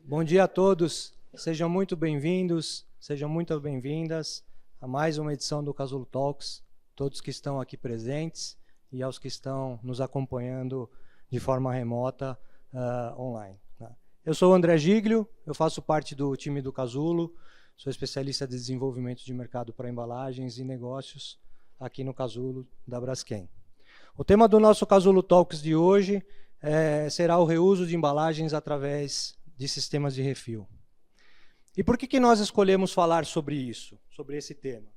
Bom dia a todos, sejam muito bem-vindos, sejam muito bem-vindas a mais uma edição do Casulo Talks, todos que estão aqui presentes e aos que estão nos acompanhando de forma remota online. Eu sou o André Giglio, eu faço parte do time do Casulo, sou especialista de desenvolvimento de mercado para embalagens e negócios aqui no Casulo da Braskem. O tema do nosso Casulo Talks de hoje será o reuso de embalagens através de sistemas de refil. E por que nós escolhemos falar sobre isso, sobre esse tema?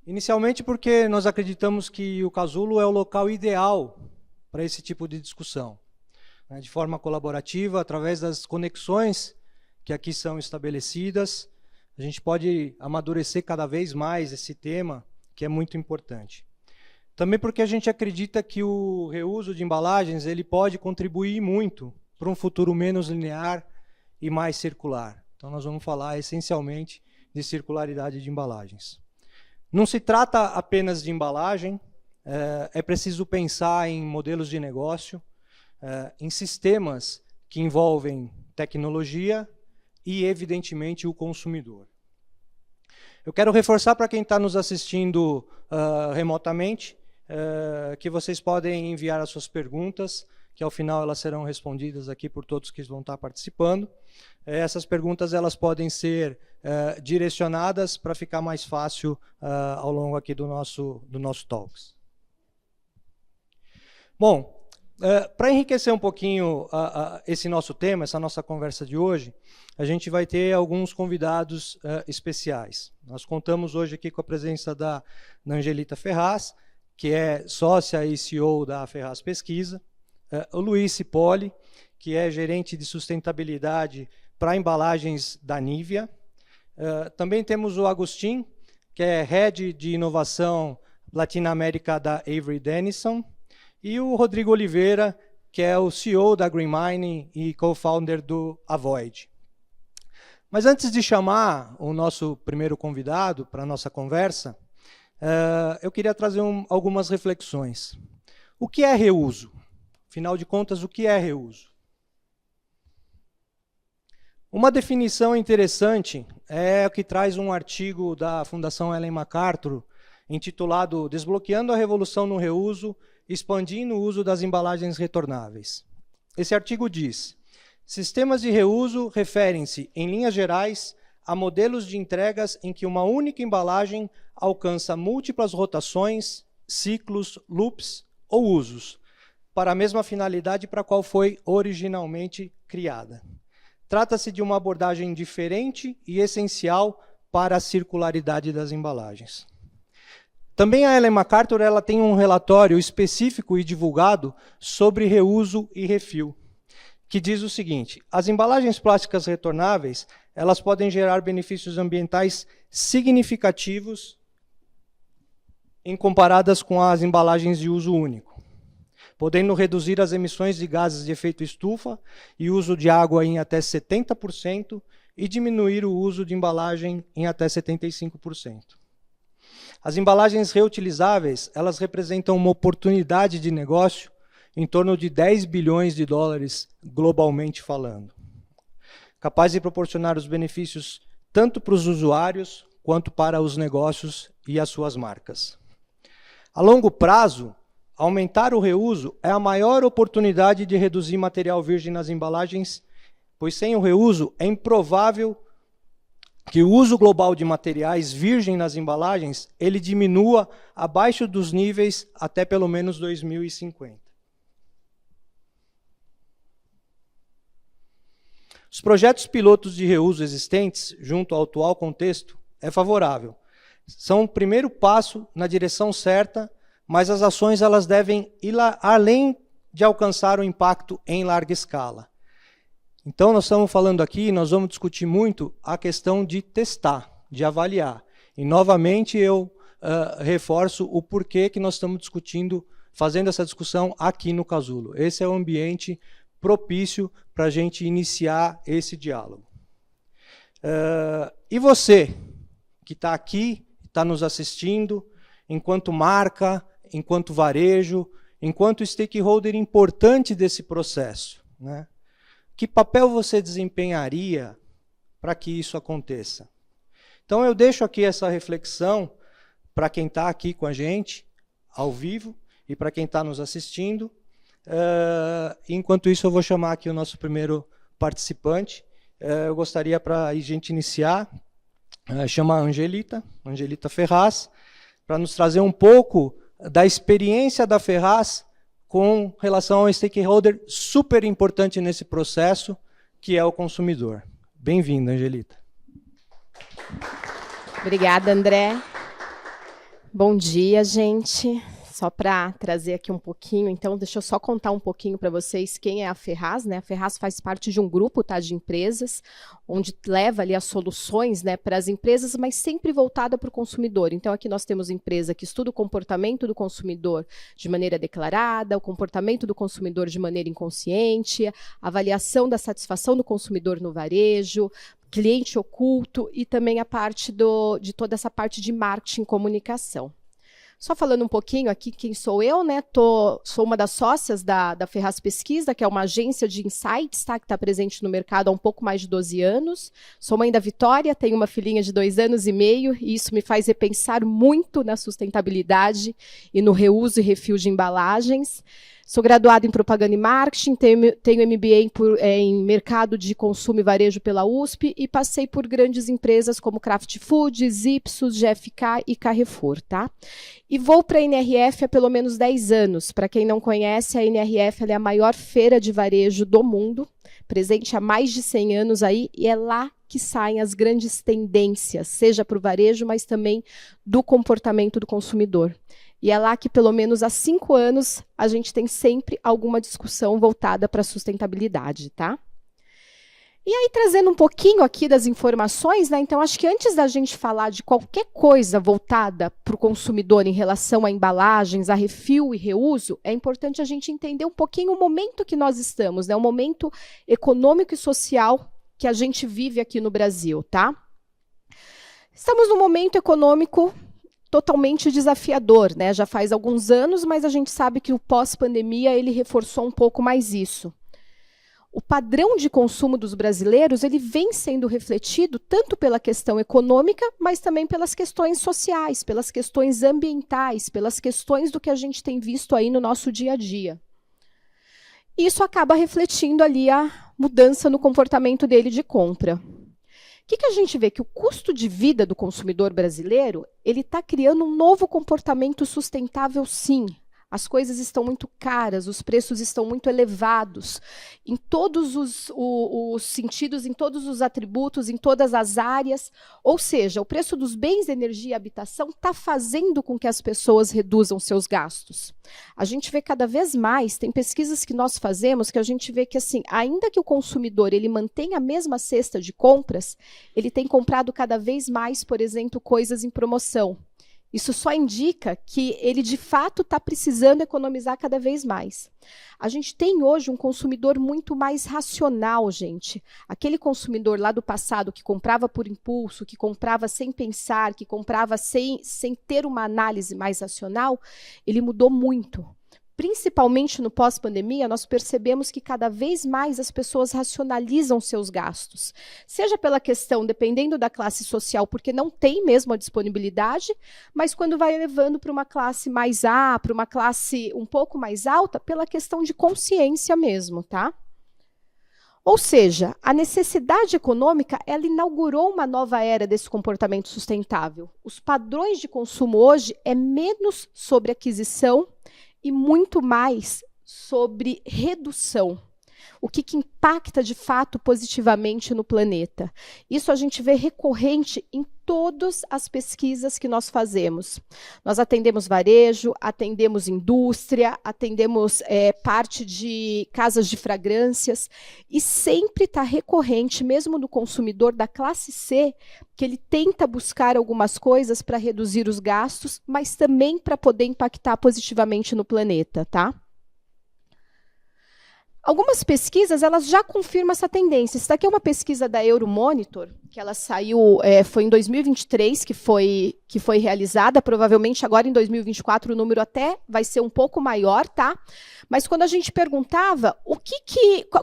Inicialmente porque nós acreditamos que o Casulo é o local ideal para esse tipo de discussão, né, de forma colaborativa, através das conexões que aqui são estabelecidas, a gente pode amadurecer cada vez mais esse tema, que é muito importante. Também porque a gente acredita que o reuso de embalagens ele pode contribuir muito para um futuro menos linear e mais circular. Então nós vamos falar essencialmente de circularidade de embalagens. Não se trata apenas de embalagem, é preciso pensar em modelos de negócio, em sistemas que envolvem tecnologia e, evidentemente, o consumidor. Eu quero reforçar para quem está nos assistindo remotamente que vocês podem enviar as suas perguntas, que ao final elas serão respondidas aqui por todos que vão estar participando. Essas perguntas elas podem ser direcionadas para ficar mais fácil ao longo aqui do nosso Talks. Bom, para enriquecer um pouquinho esse nosso tema, essa nossa conversa de hoje, a gente vai ter alguns convidados especiais. Nós contamos hoje aqui com a presença da Angelita Ferraz, que é sócia e CEO da Ferraz Pesquisa, o Luiz Cipolli, que é gerente de sustentabilidade para embalagens da Nivea. Também temos o Agustin, que é Head de Inovação Latinoamérica da Avery Dennison, e o Rodrigo Oliveira, que é o CEO da Green Mining e co-founder do Avoid. Mas antes de chamar o nosso primeiro convidado para a nossa conversa, eu queria trazer algumas reflexões. O que é reuso? Afinal de contas, o que é reuso? Uma definição interessante é o que traz um artigo da Fundação Ellen MacArthur, intitulado Desbloqueando a Revolução no Reuso, expandindo o uso das embalagens retornáveis. Esse artigo diz: sistemas de reuso referem-se, em linhas gerais, a modelos de entregas em que uma única embalagem alcança múltiplas rotações, ciclos, loops ou usos, para a mesma finalidade para a qual foi originalmente criada. Trata-se de uma abordagem diferente e essencial para a circularidade das embalagens. Também a Ellen MacArthur ela tem um relatório específico e divulgado sobre reuso e refil, que diz o seguinte: as embalagens plásticas retornáveis elas podem gerar benefícios ambientais significativos em comparadas com as embalagens de uso único, podendo reduzir as emissões de gases de efeito estufa e uso de água em até 70% e diminuir o uso de embalagem em até 75%. As embalagens reutilizáveis, elas representam uma oportunidade de negócio em torno de 10 bilhões de dólares globalmente falando, capaz de proporcionar os benefícios tanto para os usuários quanto para os negócios e as suas marcas. A longo prazo, aumentar o reuso é a maior oportunidade de reduzir material virgem nas embalagens, pois sem o reuso é improvável que o uso global de materiais virgem nas embalagens ele diminua abaixo dos níveis até pelo menos 2050. Os projetos pilotos de reuso existentes, junto ao atual contexto, é favorável. São o primeiro passo na direção certa, mas as ações elas devem ir além de alcançar o impacto em larga escala. Então, nós estamos falando aqui, nós vamos discutir muito a questão de testar, de avaliar. E, novamente, eu reforço o porquê que nós estamos discutindo, fazendo essa discussão aqui no Casulo. Esse é o ambiente propício para a gente iniciar esse diálogo. E você, que está aqui, está nos assistindo, enquanto marca, enquanto varejo, enquanto stakeholder importante desse processo, né? que papel você desempenharia para que isso aconteça? Então eu deixo aqui essa reflexão para quem está aqui com a gente, ao vivo, e para quem está nos assistindo. Enquanto isso, eu vou chamar aqui o nosso primeiro participante. Eu gostaria, para a gente iniciar, chamar a Angelita Ferraz, para nos trazer um pouco da experiência da Ferraz com relação a um stakeholder super importante nesse processo, que é o consumidor. Bem-vinda, Angelita. Obrigada, André. Bom dia, gente. Só para trazer aqui um pouquinho, então, deixa eu só contar um pouquinho para vocês quem é a Ferraz, né? A Ferraz faz parte de um grupo, tá, de empresas, onde leva ali as soluções, né, para as empresas, mas sempre voltada para o consumidor. Então, aqui nós temos empresa que estuda o comportamento do consumidor de maneira declarada, o comportamento do consumidor de maneira inconsciente, a avaliação da satisfação do consumidor no varejo, cliente oculto e também a parte de toda essa parte de marketing e comunicação. Só falando um pouquinho aqui, quem sou eu, né? Sou uma das sócias da Ferraz Pesquisa, que é uma agência de insights, tá? Que está presente no mercado há um pouco mais de 12 anos. Sou mãe da Vitória, tenho uma filhinha de 2 anos e meio, e isso me faz repensar muito na sustentabilidade e no reuso e refil de embalagens. Sou graduada em propaganda e marketing, tenho MBA em mercado de consumo e varejo pela USP e passei por grandes empresas como Kraft Foods, Ipsos, GFK e Carrefour, tá? E vou para a NRF há pelo menos 10 anos. Para quem não conhece, a NRF é a maior feira de varejo do mundo, presente há mais de 100 anos aí, e é lá que saem as grandes tendências, seja para o varejo, mas também do comportamento do consumidor. E é lá que, pelo menos há 5 anos, a gente tem sempre alguma discussão voltada para a sustentabilidade, tá? E aí, trazendo um pouquinho aqui das informações, né? Então, acho que antes da gente falar de qualquer coisa voltada para o consumidor em relação a embalagens, a refil e reuso, é importante a gente entender um pouquinho o momento que nós estamos, né? O momento econômico e social que a gente vive aqui no Brasil, tá? Estamos num momento econômico totalmente desafiador, né? Já faz alguns anos, mas a gente sabe que o pós-pandemia ele reforçou um pouco mais isso. O padrão de consumo dos brasileiros ele vem sendo refletido tanto pela questão econômica, mas também pelas questões sociais, pelas questões ambientais, pelas questões do que a gente tem visto aí no nosso dia a dia. Isso acaba refletindo ali a mudança no comportamento dele de compra. O que a gente vê? Que o custo de vida do consumidor brasileiro ele está criando um novo comportamento sustentável, sim. As coisas estão muito caras, os preços estão muito elevados, em todos os sentidos, em todos os atributos, em todas as áreas. Ou seja, o preço dos bens, energia e habitação está fazendo com que as pessoas reduzam seus gastos. A gente vê cada vez mais, tem pesquisas que nós fazemos, que a gente vê que, assim, ainda que o consumidor ele mantenha a mesma cesta de compras, ele tem comprado cada vez mais, por exemplo, coisas em promoção. Isso só indica que ele, de fato, está precisando economizar cada vez mais. A gente tem hoje um consumidor muito mais racional, gente. Aquele consumidor lá do passado que comprava por impulso, que comprava sem pensar, que comprava sem ter uma análise mais racional, ele mudou muito. Principalmente no pós-pandemia, nós percebemos que cada vez mais as pessoas racionalizam seus gastos. Seja pela questão, dependendo da classe social, porque não tem mesmo a disponibilidade, mas quando vai levando para uma classe mais A, para uma classe um pouco mais alta, pela questão de consciência mesmo, tá? Ou seja, a necessidade econômica, ela inaugurou uma nova era desse comportamento sustentável. Os padrões de consumo hoje é menos sobre aquisição e muito mais sobre redução. O que impacta, de fato, positivamente no planeta. Isso a gente vê recorrente em todas as pesquisas que nós fazemos. Nós atendemos varejo, atendemos indústria, atendemos parte de casas de fragrâncias, e sempre está recorrente, mesmo no consumidor da classe C, que ele tenta buscar algumas coisas para reduzir os gastos, mas também para poder impactar positivamente no planeta, tá? Algumas pesquisas elas já confirmam essa tendência. Isso daqui é uma pesquisa da Euromonitor, que ela saiu, foi em 2023 que foi realizada, provavelmente agora em 2024 o número até vai ser um pouco maior, tá? Mas quando a gente perguntava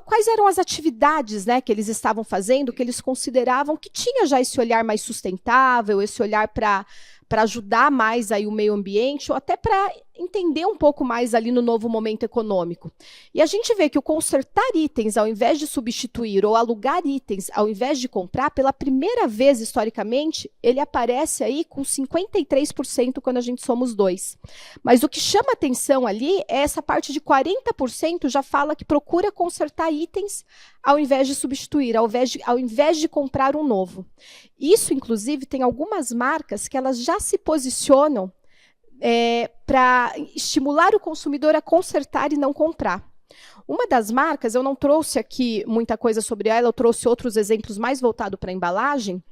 quais eram as atividades, né, que eles estavam fazendo, que eles consideravam que tinha já esse olhar mais sustentável, esse olhar para ajudar mais aí o meio ambiente, ou até para entender um pouco mais ali no novo momento econômico. E a gente vê que o consertar itens, ao invés de substituir, ou alugar itens, ao invés de comprar, pela primeira vez, historicamente, ele aparece aí com 53% quando a gente soma os dois. Mas o que chama atenção ali é essa parte de 40% já fala que procura consertar itens ao invés de substituir, ao invés de comprar um novo. Isso, inclusive, tem algumas marcas que elas já se posicionam para estimular o consumidor a consertar e não comprar. Uma das marcas, eu não trouxe aqui muita coisa sobre ela, eu trouxe outros exemplos mais voltados para a embalagem,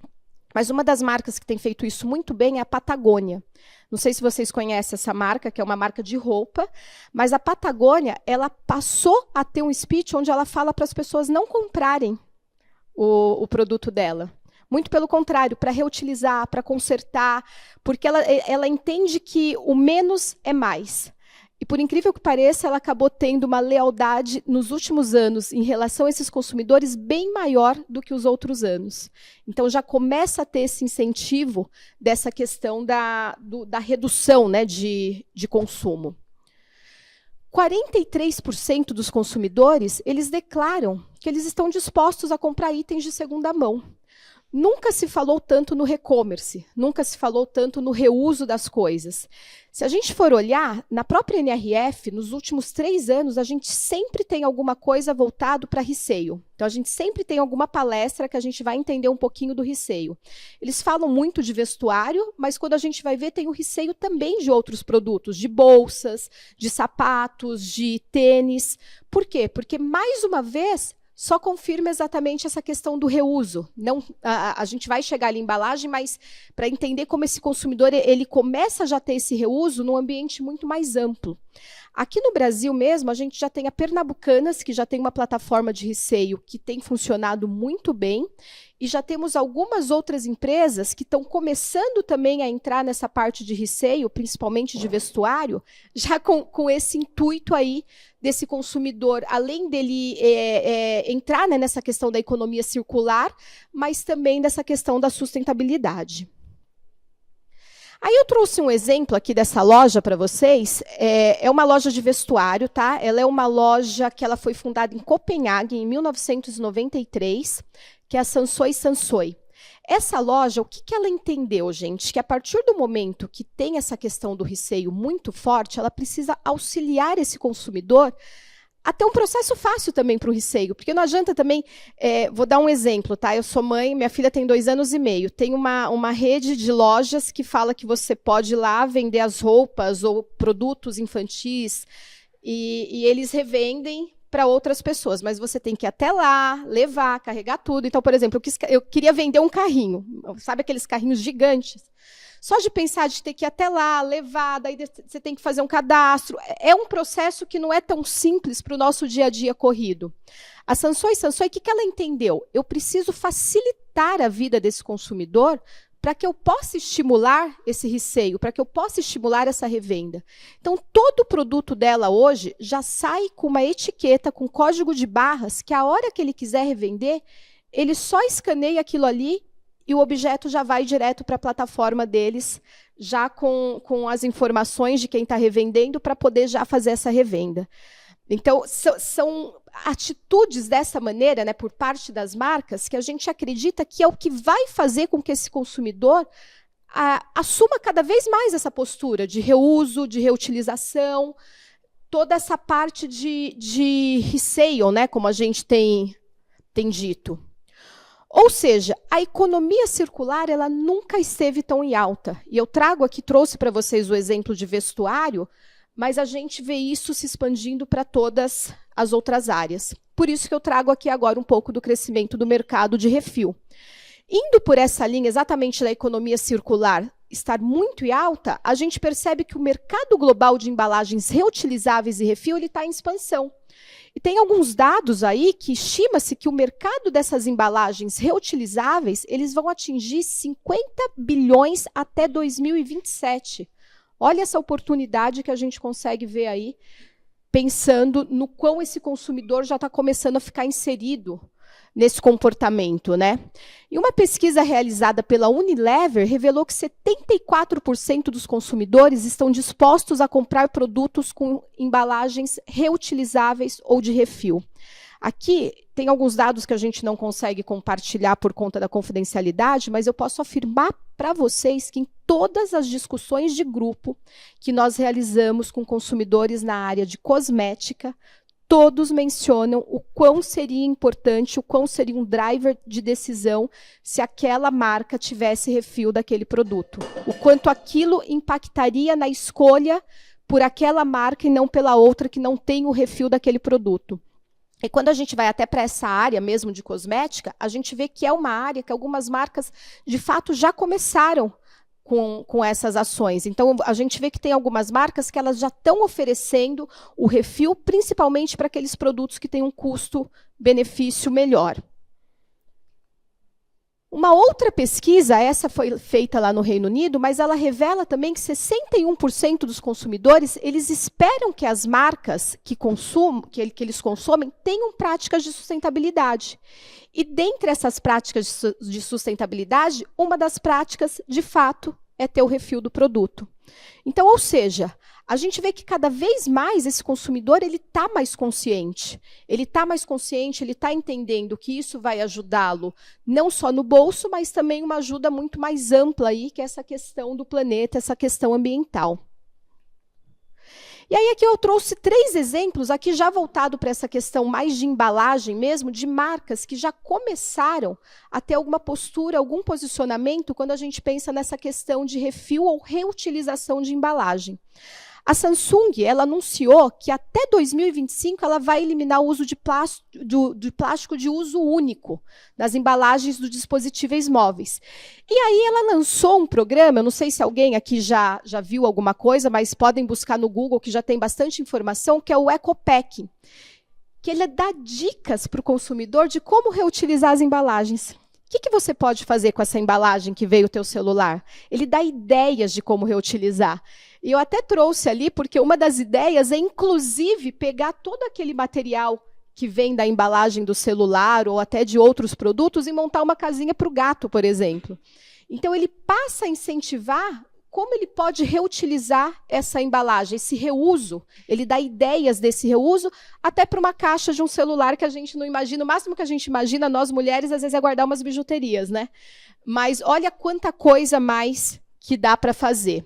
mas uma das marcas que tem feito isso muito bem é a Patagônia. Não sei se vocês conhecem essa marca, que é uma marca de roupa, mas a Patagônia, ela passou a ter um speech onde ela fala para as pessoas não comprarem o produto dela. Muito pelo contrário, para reutilizar, para consertar, porque ela entende que o menos é mais. E, por incrível que pareça, ela acabou tendo uma lealdade nos últimos anos em relação a esses consumidores bem maior do que os outros anos. Então, já começa a ter esse incentivo dessa questão da redução, né, de consumo. 43% dos consumidores, eles declaram que eles estão dispostos a comprar itens de segunda mão. Nunca se falou tanto no e-commerce, nunca se falou tanto no reuso das coisas. Se a gente for olhar, na própria NRF, nos últimos 3 anos, a gente sempre tem alguma coisa voltado para resale. Então, a gente sempre tem alguma palestra que a gente vai entender um pouquinho do resale. Eles falam muito de vestuário, mas quando a gente vai ver, tem o resale também de outros produtos, de bolsas, de sapatos, de tênis. Por quê? Porque, mais uma vez, só confirma exatamente essa questão do reuso. Não, a gente vai chegar ali em embalagem, mas para entender como esse consumidor ele começa já a ter esse reuso num ambiente muito mais amplo. Aqui no Brasil mesmo, a gente já tem a Pernambucanas, que já tem uma plataforma de resale que tem funcionado muito bem, e já temos algumas outras empresas que estão começando também a entrar nessa parte de resale, principalmente de vestuário, já com esse intuito aí desse consumidor, além dele entrar, né, nessa questão da economia circular, mas também dessa questão da sustentabilidade. Aí eu trouxe um exemplo aqui dessa loja para vocês. É uma loja de vestuário, tá? Ela é uma loja que ela foi fundada em Copenhague em 1993, que é a Sansoi Sansoi. Essa loja, o que ela entendeu, gente? Que a partir do momento que tem essa questão do receio muito forte, ela precisa auxiliar esse consumidor a ter um processo fácil também para o receio, porque não adianta também, vou dar um exemplo, tá? Eu sou mãe, minha filha tem 2 anos e meio, tem uma rede de lojas que fala que você pode ir lá vender as roupas ou produtos infantis, e eles revendem para outras pessoas, mas você tem que ir até lá, levar, carregar tudo. Então, por exemplo, eu queria vender um carrinho, sabe aqueles carrinhos gigantes? Só de pensar de ter que ir até lá, levar, daí você tem que fazer um cadastro. É um processo que não é tão simples para o nosso dia a dia corrido. A Sansoi, o que ela entendeu? Eu preciso facilitar a vida desse consumidor para que eu possa estimular esse receio, para que eu possa estimular essa revenda. Então, todo o produto dela hoje já sai com uma etiqueta, com código de barras, que a hora que ele quiser revender, ele só escaneia aquilo ali e o objeto já vai direto para a plataforma deles, já com as informações de quem está revendendo, para poder já fazer essa revenda. Então, são atitudes dessa maneira, né, por parte das marcas, que a gente acredita que é o que vai fazer com que esse consumidor assuma cada vez mais essa postura de reuso, de reutilização, toda essa parte de resale, né, como a gente tem dito. Ou seja, a economia circular ela nunca esteve tão em alta. E eu trouxe para vocês o exemplo de vestuário, mas a gente vê isso se expandindo para todas as outras áreas. Por isso que eu trago aqui agora um pouco do crescimento do mercado de refil. Indo por essa linha exatamente da economia circular estar muito em alta, a gente percebe que o mercado global de embalagens reutilizáveis e refil está em expansão. E tem alguns dados aí que estima-se que o mercado dessas embalagens reutilizáveis, eles vão atingir 50 bilhões até 2027. Olha essa oportunidade que a gente consegue ver aí, pensando no quão esse consumidor já está começando a ficar inserido nesse comportamento, né? E uma pesquisa realizada pela Unilever revelou que 74% dos consumidores estão dispostos a comprar produtos com embalagens reutilizáveis ou de refil. Aqui tem alguns dados que a gente não consegue compartilhar por conta da confidencialidade, mas eu posso afirmar para vocês que em todas as discussões de grupo que nós realizamos com consumidores na área de cosmética, todos mencionam o quão seria importante, o quão seria um driver de decisão se aquela marca tivesse refil daquele produto. O quanto aquilo impactaria na escolha por aquela marca e não pela outra que não tem o refil daquele produto. E quando a gente vai até para essa área mesmo de cosmética, a gente vê que é uma área que algumas marcas, de fato, já começaram com essas ações. Então, a gente vê que tem algumas marcas que elas já estão oferecendo o refil, principalmente para aqueles produtos que têm um custo-benefício melhor. Uma outra pesquisa, essa foi feita lá no Reino Unido, mas ela revela também que 61% dos consumidores, eles esperam que as marcas que eles consomem tenham práticas de sustentabilidade. E dentre essas práticas de sustentabilidade, uma das práticas, de fato, é ter o refil do produto. Então, ou seja, a gente vê que cada vez mais esse consumidor ele está mais consciente. Ele está mais consciente, ele está entendendo que isso vai ajudá-lo não só no bolso, mas também uma ajuda muito mais ampla aí, que é essa questão do planeta, essa questão ambiental. E aí aqui eu trouxe 3 exemplos, aqui já voltado para essa questão mais de embalagem mesmo, de marcas que já começaram a ter alguma postura, algum posicionamento, quando a gente pensa nessa questão de refil ou reutilização de embalagem. A Samsung, ela anunciou que até 2025 ela vai eliminar o uso de plástico de uso único nas embalagens dos dispositivos móveis. E aí ela lançou um programa, eu não sei se alguém aqui já viu alguma coisa, mas podem buscar no Google, que já tem bastante informação, que é o EcoPack, que ele dá dicas para o consumidor de como reutilizar as embalagens. O que você pode fazer com essa embalagem que veio o teu celular? Ele dá ideias de como reutilizar. E eu até trouxe ali, porque uma das ideias é, inclusive, pegar todo aquele material que vem da embalagem do celular ou até de outros produtos e montar uma casinha para o gato, por exemplo. Então, ele passa a incentivar como ele pode reutilizar essa embalagem, esse reuso. Ele dá ideias desse reuso até para uma caixa de um celular que a gente não imagina. O máximo que a gente imagina, nós mulheres, às vezes é guardar umas bijuterias, né? Mas olha quanta coisa mais que dá para fazer.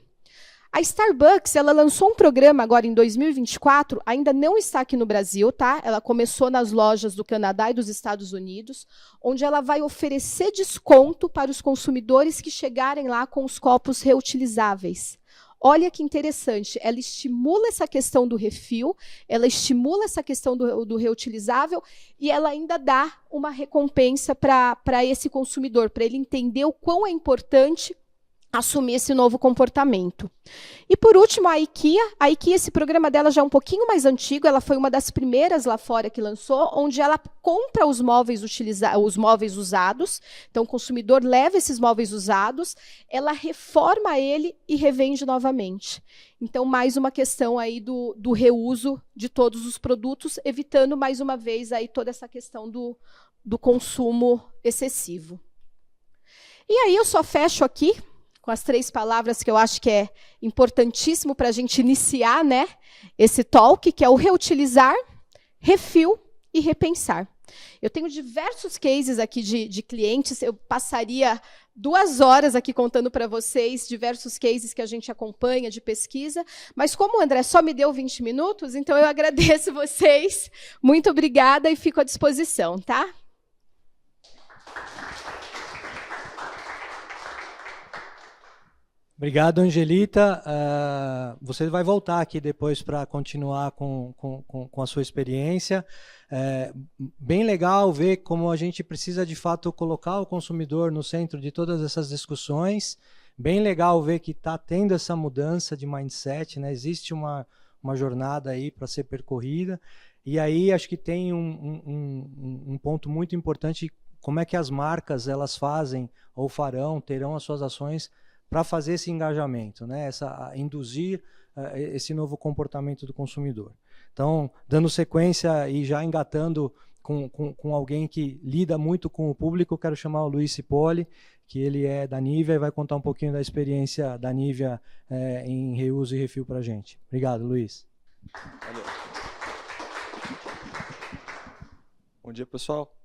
A Starbucks, ela lançou um programa agora em 2024, ainda não está aqui no Brasil, tá? Ela começou nas lojas do Canadá e dos Estados Unidos, onde ela vai oferecer desconto para os consumidores que chegarem lá com os copos reutilizáveis. Olha que interessante, ela estimula essa questão do refil, ela estimula essa questão do reutilizável e ela ainda dá uma recompensa para esse consumidor, para ele entender o quão é importante assumir esse novo comportamento. E, por último, a IKEA, esse programa dela já é um pouquinho mais antigo, ela foi uma das primeiras lá fora que lançou, onde ela compra os móveis usados, então o consumidor leva esses móveis usados, ela reforma ele e revende novamente. Então, mais uma questão aí do reuso de todos os produtos, evitando, mais uma vez, aí toda essa questão do consumo excessivo. E aí eu só fecho aqui, com as 3 palavras que eu acho que é importantíssimo para a gente iniciar, né, esse talk, que é o reutilizar, refil e repensar. Eu tenho diversos cases aqui de clientes, eu passaria 2 horas aqui contando para vocês diversos cases que a gente acompanha de pesquisa, mas como o André só me deu 20 minutos, então eu agradeço vocês, muito obrigada e fico à disposição, tá? Obrigado, Angelita. Você vai voltar aqui depois para continuar com a sua experiência. Bem legal ver como a gente precisa, de fato, colocar o consumidor no centro de todas essas discussões. Bem legal ver que está tendo essa mudança de mindset, né? Existe uma jornada aí para ser percorrida. E aí acho que tem um ponto muito importante, como é que as marcas elas fazem ou terão as suas ações para fazer esse engajamento, né? Induzir esse novo comportamento do consumidor. Então, dando sequência e já engatando com alguém que lida muito com o público, quero chamar o Luiz Cipolli, que ele é da Nivea e vai contar um pouquinho da experiência da Nivea em reuso e refil para a gente. Obrigado, Luiz. Valeu. Bom dia, pessoal.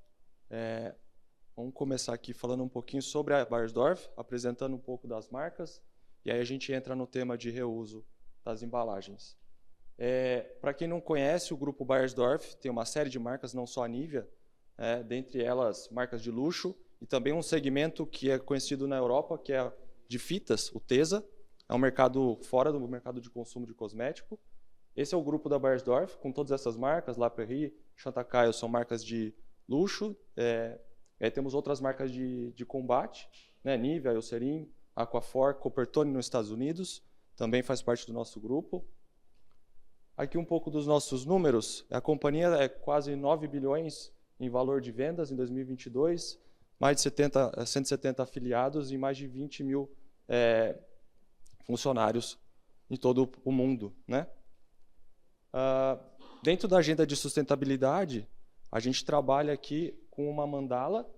Vamos começar aqui falando um pouquinho sobre a Beiersdorf, apresentando um pouco das marcas, e aí a gente entra no tema de reuso das embalagens. Para quem não conhece, o grupo Beiersdorf tem uma série de marcas, não só a Nivea, dentre elas marcas de luxo, e também um segmento que é conhecido na Europa, que é de fitas, o Tesa, é um mercado fora do mercado de consumo de cosmético. Esse é o grupo da Beiersdorf, com todas essas marcas, La Prairie, Chantecaille são marcas de luxo, aí temos outras marcas de combate, né? Nivea, Eucerin, Aquaphor, Coppertone nos Estados Unidos, também faz parte do nosso grupo. Aqui um pouco dos nossos números, a companhia é quase 9 bilhões em valor de vendas em 2022, mais de 170 afiliados e mais de 20 mil funcionários em todo o mundo, né? Dentro da agenda de sustentabilidade, a gente trabalha aqui com uma mandala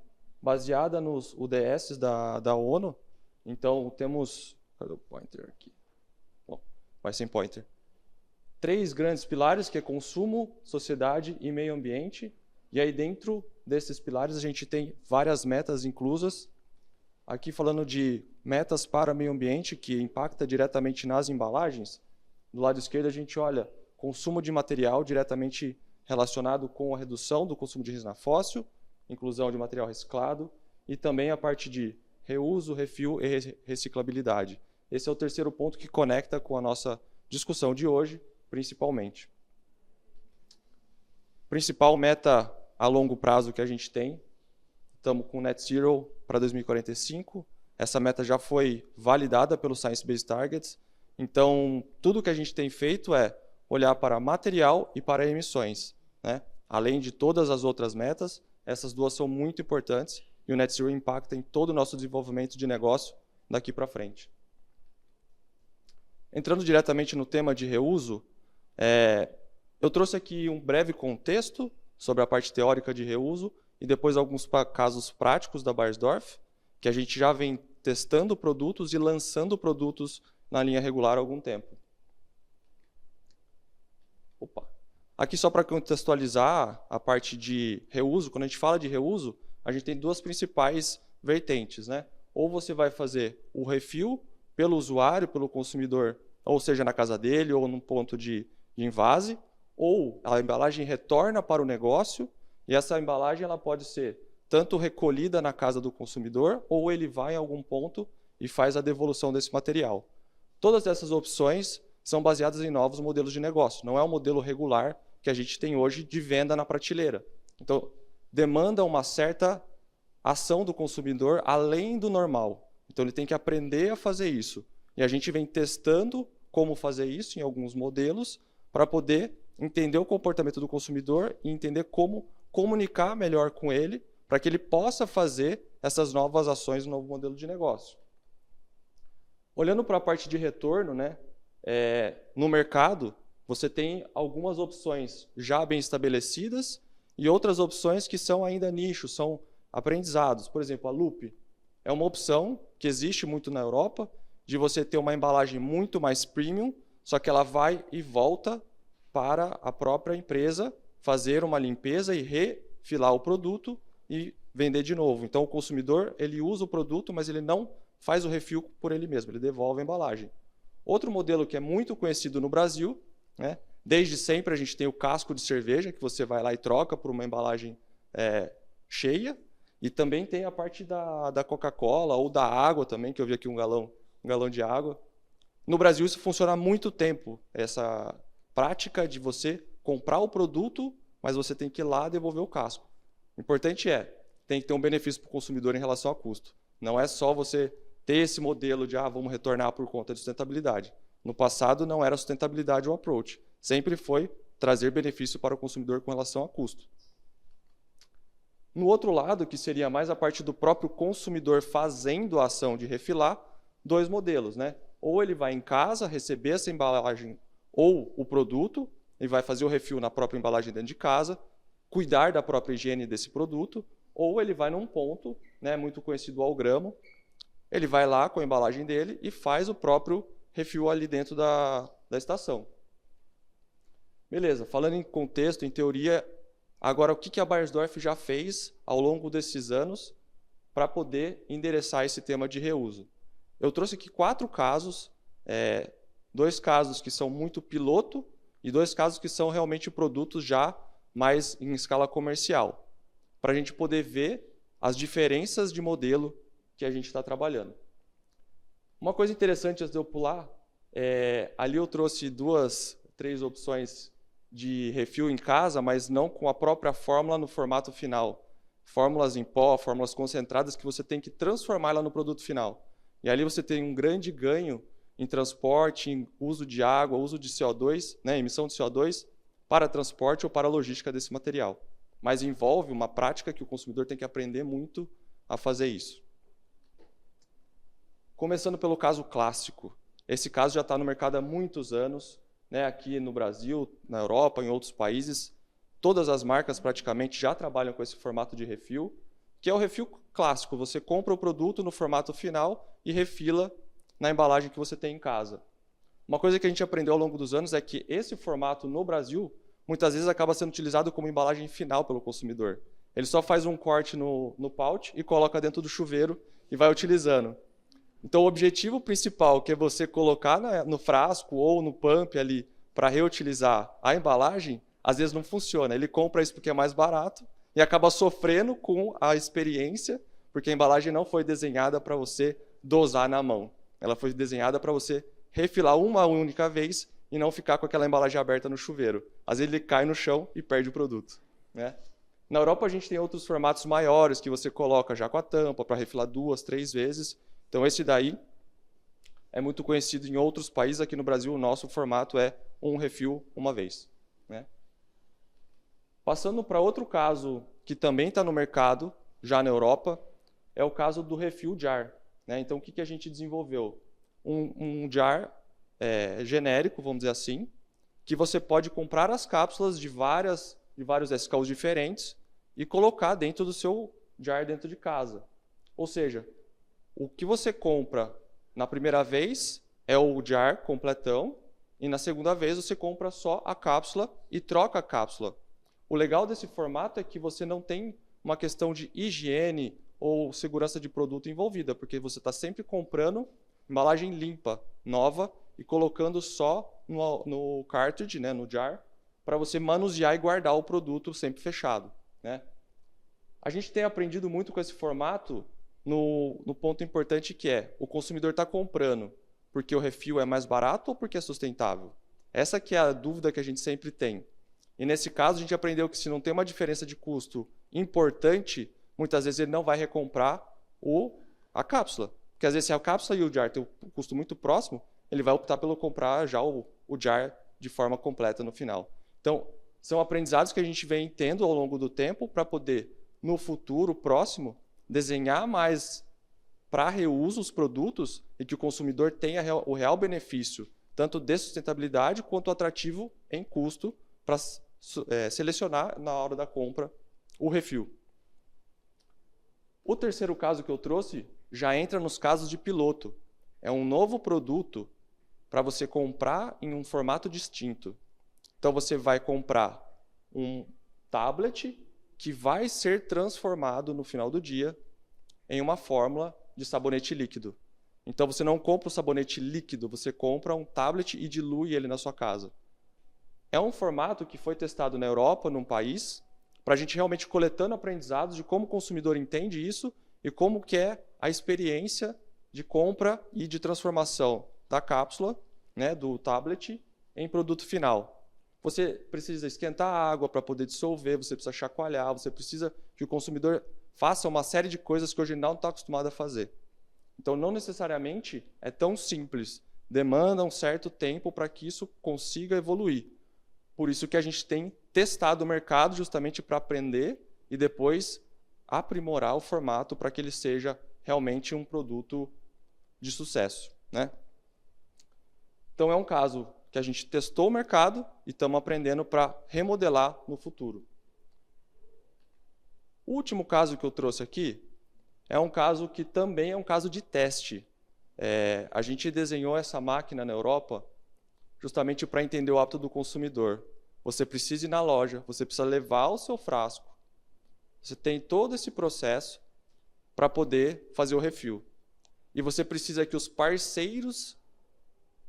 baseada nos UDS da ONU. Então, temos... Cadê o pointer aqui? Bom, vai sem pointer. 3 grandes pilares, que é consumo, sociedade e meio ambiente. E aí, dentro desses pilares, a gente tem várias metas inclusas. Aqui, falando de metas para meio ambiente, que impacta diretamente nas embalagens. Do lado esquerdo, a gente olha consumo de material diretamente relacionado com a redução do consumo de resina fóssil, inclusão de material reciclado, e também a parte de reuso, refil e reciclabilidade. Esse é o terceiro ponto que conecta com a nossa discussão de hoje, principalmente. Principal meta a longo prazo que a gente tem, estamos com Net Zero para 2045, essa meta já foi validada pelo Science Based Targets, então tudo que a gente tem feito é olhar para material e para emissões, né? Além de todas as outras metas, essas duas são muito importantes e o Net Zero impacta em todo o nosso desenvolvimento de negócio daqui para frente. Entrando diretamente no tema de reuso, eu trouxe aqui um breve contexto sobre a parte teórica de reuso e depois alguns casos práticos da Beiersdorf, que a gente já vem testando produtos e lançando produtos na linha regular há algum tempo. Aqui só para contextualizar a parte de reuso, quando a gente fala de reuso, a gente tem duas principais vertentes, né? Ou você vai fazer o refil pelo usuário, pelo consumidor, ou seja, na casa dele, ou num ponto de envase, ou a embalagem retorna para o negócio, e essa embalagem ela pode ser tanto recolhida na casa do consumidor, ou ele vai em algum ponto e faz a devolução desse material. Todas essas opções são baseadas em novos modelos de negócio. Não é um modelo regular que a gente tem hoje de venda na prateleira. Então, demanda uma certa ação do consumidor além do normal. Então, ele tem que aprender a fazer isso. E a gente vem testando como fazer isso em alguns modelos para poder entender o comportamento do consumidor e entender como comunicar melhor com ele para que ele possa fazer essas novas ações no novo modelo de negócio. Olhando para a parte de retorno, né, no mercado, você tem algumas opções já bem estabelecidas e outras opções que são ainda nichos, são aprendizados. Por exemplo, a Loop é uma opção que existe muito na Europa, de você ter uma embalagem muito mais premium, só que ela vai e volta para a própria empresa fazer uma limpeza e refilar o produto e vender de novo. Então, o consumidor ele usa o produto, mas ele não faz o refil por ele mesmo, ele devolve a embalagem. Outro modelo que é muito conhecido no Brasil, né? Desde sempre a gente tem o casco de cerveja, que você vai lá e troca por uma embalagem cheia, e também tem a parte da Coca-Cola ou da água também, que eu vi aqui um galão de água. No Brasil isso funciona há muito tempo, essa prática de você comprar o produto, mas você tem que ir lá devolver o casco. O importante tem que ter um benefício para o consumidor em relação a custo. Não é só você ter esse modelo de vamos retornar por conta de sustentabilidade. No passado não era sustentabilidade o approach, sempre foi trazer benefício para o consumidor com relação a custo. No outro lado, que seria mais a parte do próprio consumidor fazendo a ação de refilar, 2 modelos, né? Ou ele vai em casa receber essa embalagem ou o produto, e vai fazer o refill na própria embalagem dentro de casa, cuidar da própria higiene desse produto, ou ele vai num ponto, né, muito conhecido ao gramo, ele vai lá com a embalagem dele e faz o próprio refill ali dentro da estação. Beleza, falando em contexto, em teoria, agora o que a Beiersdorf já fez ao longo desses anos para poder endereçar esse tema de reuso? Eu trouxe aqui 4 casos, 2 casos que são muito piloto e 2 casos que são realmente produtos já mais em escala comercial, para a gente poder ver as diferenças de modelo que a gente está trabalhando. Uma coisa interessante antes de eu pular, ali eu trouxe 2, 3 opções de refill em casa, mas não com a própria fórmula no formato final. Fórmulas em pó, fórmulas concentradas que você tem que transformar ela no produto final. E ali você tem um grande ganho em transporte, em uso de água, uso de CO2, né, emissão de CO2, para transporte ou para a logística desse material. Mas envolve uma prática que o consumidor tem que aprender muito a fazer isso. Começando pelo caso clássico. Esse caso já está no mercado há muitos anos, né, aqui no Brasil, na Europa, em outros países. Todas as marcas praticamente já trabalham com esse formato de refill, que é o refill clássico. Você compra o produto no formato final e refila na embalagem que você tem em casa. Uma coisa que a gente aprendeu ao longo dos anos é que esse formato no Brasil muitas vezes acaba sendo utilizado como embalagem final pelo consumidor. Ele só faz um corte no pouch e coloca dentro do chuveiro e vai utilizando. Então o objetivo principal, que é você colocar no frasco ou no pump ali para reutilizar a embalagem, às vezes não funciona. Ele compra isso porque é mais barato e acaba sofrendo com a experiência, porque a embalagem não foi desenhada para você dosar na mão. Ela foi desenhada para você refilar uma única vez e não ficar com aquela embalagem aberta no chuveiro. Às vezes ele cai no chão e perde o produto, né? Na Europa a gente tem outros formatos maiores que você coloca já com a tampa para refilar 2, 3 vezes. Então esse daí é muito conhecido em outros países. Aqui no Brasil o nosso formato é um refill uma vez, né? Passando para outro caso que também está no mercado, já na Europa, é o caso do refill jar, né? Então o que a gente desenvolveu? Um jar genérico, vamos dizer assim, que você pode comprar as cápsulas de vários SKUs diferentes e colocar dentro do seu jar dentro de casa. Ou seja, o que você compra na primeira vez é o jar completão e na segunda vez você compra só a cápsula e troca a cápsula. O legal desse formato é que você não tem uma questão de higiene ou segurança de produto envolvida, porque você está sempre comprando embalagem limpa, nova, e colocando só no cartridge, né, no jar, para você manusear e guardar o produto sempre fechado, né? A gente tem aprendido muito com esse formato no ponto importante que é, o consumidor está comprando porque o refill é mais barato ou porque é sustentável? Essa que é a dúvida que a gente sempre tem. E nesse caso a gente aprendeu que se não tem uma diferença de custo importante, muitas vezes ele não vai recomprar a cápsula. Porque às vezes se a cápsula e o jar têm um custo muito próximo, ele vai optar pelo comprar já o jar de forma completa no final. Então, são aprendizados que a gente vem tendo ao longo do tempo para poder, no futuro próximo, desenhar mais para reuso os produtos e que o consumidor tenha o real benefício, tanto de sustentabilidade quanto atrativo em custo, para selecionar na hora da compra o refill. O terceiro caso que eu trouxe já entra nos casos de piloto. É um novo produto para você comprar em um formato distinto. Então você vai comprar um tablet que vai ser transformado no final do dia em uma fórmula de sabonete líquido. Então você não compra o sabonete líquido, você compra um tablet e dilui ele na sua casa. É um formato que foi testado na Europa, num país, para a gente realmente coletando aprendizados de como o consumidor entende isso e como que é a experiência de compra e de transformação da cápsula, né, do tablet, em produto final. Você precisa esquentar a água para poder dissolver, você precisa chacoalhar, você precisa que o consumidor faça uma série de coisas que hoje não está acostumado a fazer. Então, não necessariamente é tão simples. Demanda um certo tempo para que isso consiga evoluir. Por isso que a gente tem testado o mercado justamente para aprender e depois aprimorar o formato para que ele seja realmente um produto de sucesso, né? Então é um caso que a gente testou o mercado e estamos aprendendo para remodelar no futuro. O último caso que eu trouxe aqui é um caso que também é um caso de teste. A gente desenhou essa máquina na Europa justamente para entender o hábito do consumidor. Você precisa ir na loja, você precisa levar o seu frasco, você tem todo esse processo para poder fazer o refill. E você precisa que os parceiros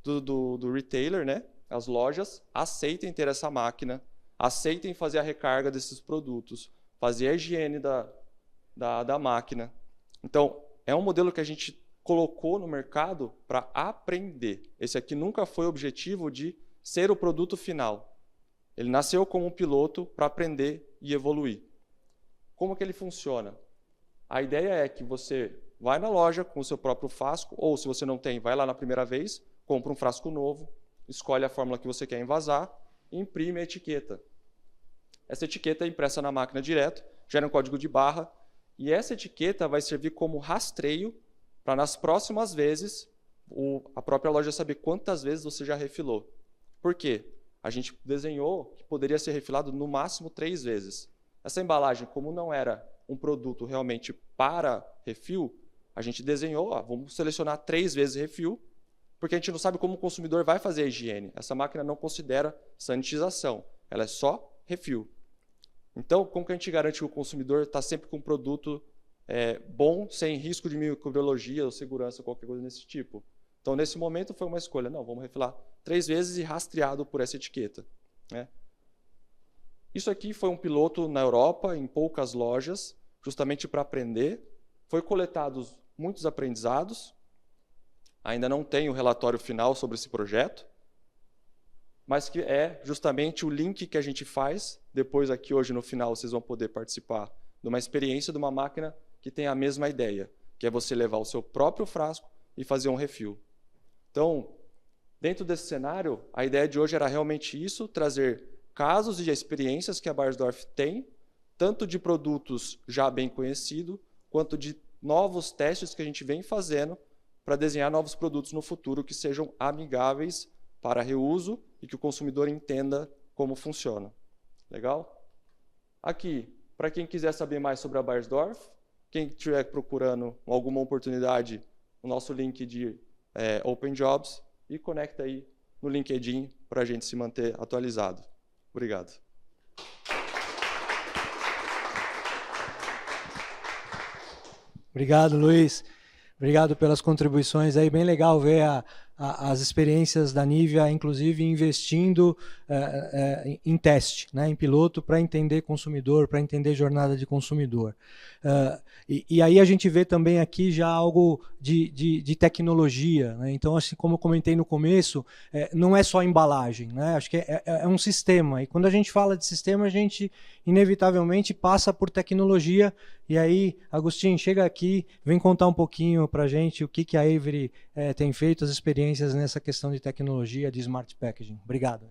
do retailer, né, as lojas, aceitem ter essa máquina, aceitem fazer a recarga desses produtos, fazer a higiene da máquina. Então, é um modelo que a gente colocou no mercado para aprender. Esse aqui nunca foi o objetivo de ser o produto final. Ele nasceu como um piloto para aprender e evoluir. Como que ele funciona? A ideia é que você vai na loja com o seu próprio frasco, ou se você não tem, vai lá na primeira vez, compra um frasco novo, escolhe a fórmula que você quer envasar e imprime a etiqueta. Essa etiqueta é impressa na máquina direto, gera um código de barra, e essa etiqueta vai servir como rastreio para nas próximas vezes a própria loja saber quantas vezes você já refilou. Por quê? A gente desenhou que poderia ser refilado no máximo 3 vezes. Essa embalagem, como não era um produto realmente para refil, a gente desenhou, vamos selecionar 3 vezes refil, porque a gente não sabe como o consumidor vai fazer a higiene. Essa máquina não considera sanitização, ela é só refil. Então, como que a gente garante que o consumidor está sempre com um produto bom, sem risco de microbiologia ou segurança, qualquer coisa desse tipo? Então, nesse momento, foi uma escolha. Não, vamos refilar 3 vezes e rastreado por essa etiqueta, né? Isso aqui foi um piloto na Europa, em poucas lojas, justamente para aprender. Foi coletados muitos aprendizados. Ainda não tem o relatório final sobre esse projeto, mas que é justamente o link que a gente faz. Depois, aqui hoje no final, vocês vão poder participar de uma experiência de uma máquina que tem a mesma ideia, que é você levar o seu próprio frasco e fazer um refill. Então, dentro desse cenário, a ideia de hoje era realmente isso, trazer casos e experiências que a Beiersdorf tem, tanto de produtos já bem conhecidos, quanto de novos testes que a gente vem fazendo para desenhar novos produtos no futuro que sejam amigáveis para reuso e que o consumidor entenda como funciona. Legal? Aqui, para quem quiser saber mais sobre a Beiersdorf, quem estiver procurando alguma oportunidade, o nosso link de Open Jobs, e conecta aí no LinkedIn para a gente se manter atualizado. Obrigado. Obrigado, Luiz. Obrigado pelas contribuições aí. Bem legal ver as experiências da Nivea, inclusive investindo em teste, né, em piloto, para entender consumidor, para entender jornada de consumidor. E aí a gente vê também aqui já algo de tecnologia, né? Então, assim como eu comentei no começo, não é só embalagem, né? Acho que é um sistema. E quando a gente fala de sistema, a gente inevitavelmente passa por tecnologia. E aí, Agostinho, chega aqui, vem contar um pouquinho para a gente o que a Avery tem feito, as experiências nessa questão de tecnologia, de smart packaging. Obrigado.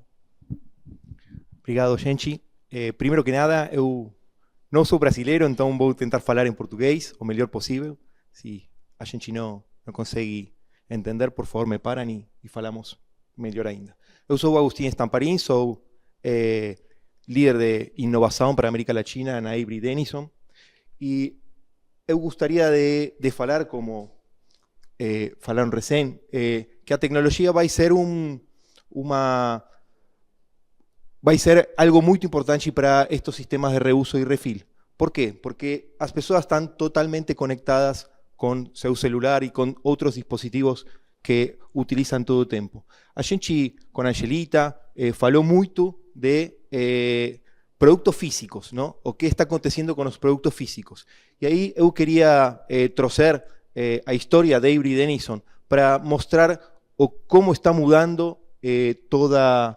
Obrigado, gente. Primeiro que nada, eu não sou brasileiro, então vou tentar falar em português o melhor possível. Se a gente não consegue entender, por favor, me param e falamos melhor ainda. Eu sou o Agostinho Stamparin, sou líder de inovação para a América Latina na Avery Dennison. E eu gostaria de falar, como falaram recém, que a tecnologia vai ser vai ser algo muito importante para estes sistemas de reuso e refill. Por quê? Porque as pessoas estão totalmente conectadas com seu celular e com outros dispositivos que utilizam todo o tempo. A gente, com a Angelita, falou muito de produtos físicos, não? O que está acontecendo com os produtos físicos. E aí eu queria trazer a história da Avery Dennison para mostrar como está mudando todas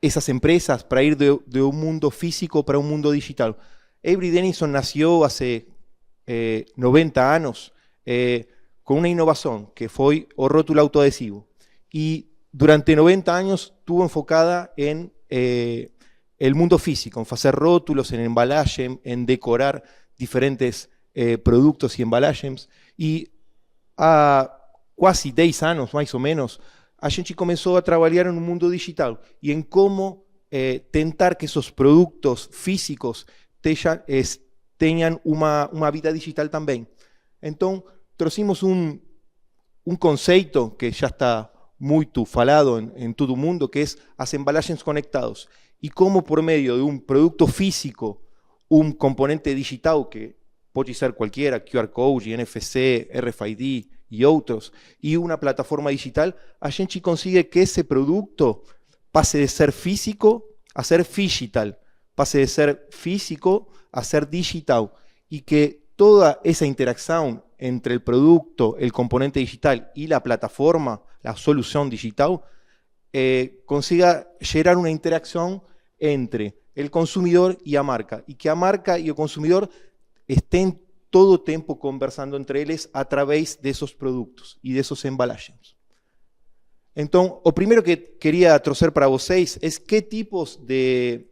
essas empresas para ir de un mundo físico para un mundo digital. Avery Dennison nació hace 90 años con una innovación que fue el rótulo autoadhesivo. Y durante 90 años estuvo enfocada en el mundo físico, en hacer rótulos, en embalaje, en decorar diferentes productos y embalajes. Y há quase 10 anos, mais ou menos, a gente começou a trabalhar no mundo digital e em como tentar que esses produtos físicos tenham uma vida digital também. Então, trouxemos um conceito que já está muito falado em todo o mundo, que é as embalagens conectadas. E como por meio de um produto físico, um componente digital, que pode ser qualquer, QR Code, NFC, RFID e outros, e uma plataforma digital, a gente consigue que esse produto passe de ser físico a ser digital, passe de ser físico a ser digital, e que toda essa interação entre o produto, o componente digital e a plataforma, a solução digital, consiga gerar uma interação entre o consumidor e a marca, e que a marca e o consumidor estén todo o tempo conversando entre eles através desses produtos e desses embalagens. Então, o primeiro que queria trazer para vocês é que tipos de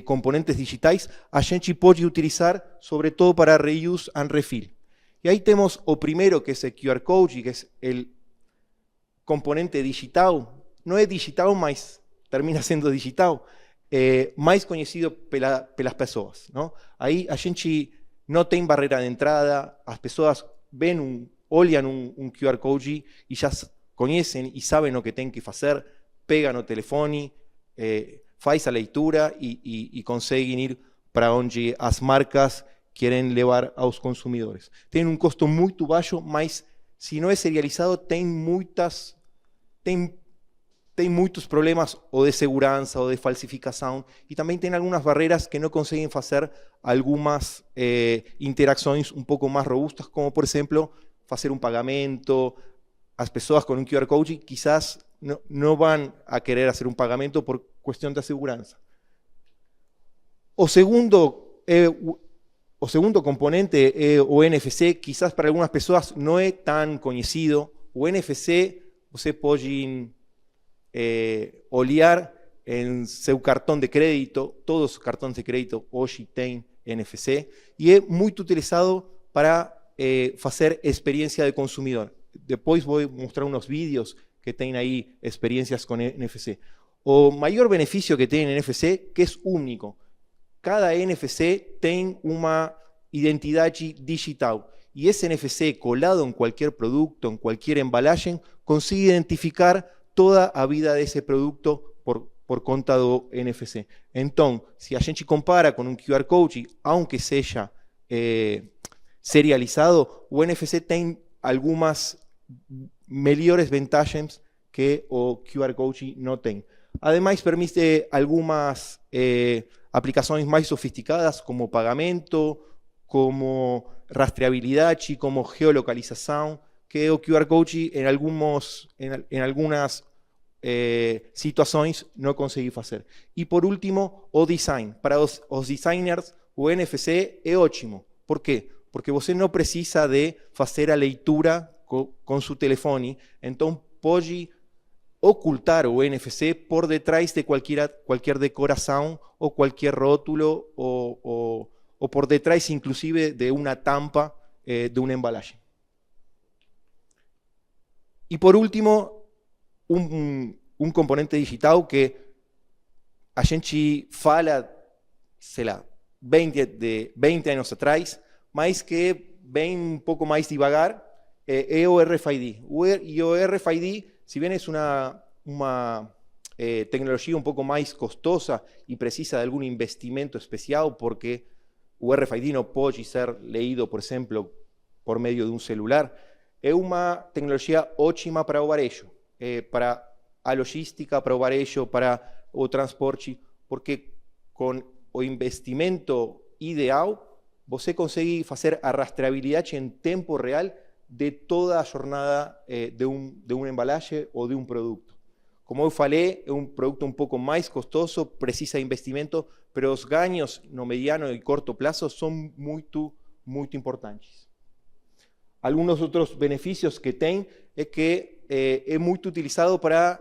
componentes digitais a gente pode utilizar, sobretudo para reuse and refill. E aí temos o primeiro, que é o QR Code, que é o componente digital. Não é digital, mas termina sendo digital. Mais conhecido pelas pessoas. Não? Aí a gente não tem barreira de entrada, as pessoas olham um QR Code e já conhecem e sabem o que tem que fazer, pegam no telefone, faz a leitura e conseguem ir para onde as marcas querem levar aos consumidores. Tem um custo muito baixo, mas se não é serializado, tem muitos problemas ou de segurança ou de falsificação, e também tem algumas barreiras que não conseguem fazer algumas interações um pouco mais robustas, como, por exemplo, fazer um pagamento. As pessoas com um QR Code quizás não vão a querer fazer um pagamento por questão da segurança. O segundo componente é o NFC. Quizás para algumas pessoas não é tão conhecido. O NFC, você pode olhar em seu cartão de crédito. Todos os cartões de crédito hoje têm NFC e é muito utilizado para fazer experiência de consumidor. Depois vou mostrar uns vídeos que tem aí experiências com NFC. O maior benefício que tem o NFC, que é único. Cada NFC tem uma identidade digital e esse NFC colado em qualquer produto, em qualquer embalagem, consegue identificar toda a vida desse produto por conta do NFC. Então, se a gente compara com um QR Code, aunque seja serializado, o NFC tem algumas melhores vantagens que o QR Code não tem. Ademais, permite algumas aplicações mais sofisticadas, como pagamento, como rastreabilidade, como geolocalização, que o QR Code em algumas situações não consegue fazer. E por último, o design. Para os designers, o NFC é ótimo. Por quê? Porque você não precisa de fazer a leitura com seu telefone, então pode ocultar o NFC por detrás de qualquer decoração ou qualquer rótulo ou por detrás, inclusive, de uma tampa de uma embalagem. E por último, um componente digital que a gente fala, sei lá, 20 anos atrás, mas que vem um pouco mais devagar, é o RFID. E o RFID, se bem é uma tecnologia um pouco mais custosa e precisa de algum investimento especial, porque o RFID não pode ser leído, por exemplo, por meio de um celular, é uma tecnologia ótima para o varejo, para a logística, para o varejo, para o transporte, porque com o investimento ideal, você consegue fazer a rastreabilidade em tempo real de toda a jornada de uma embalagem ou de um produto. Como eu falei, é um produto um pouco mais custoso, precisa de investimento, mas os ganhos no mediano e curto prazo são muito, muito importantes. Alguns outros benefícios que tem é que é muito utilizado para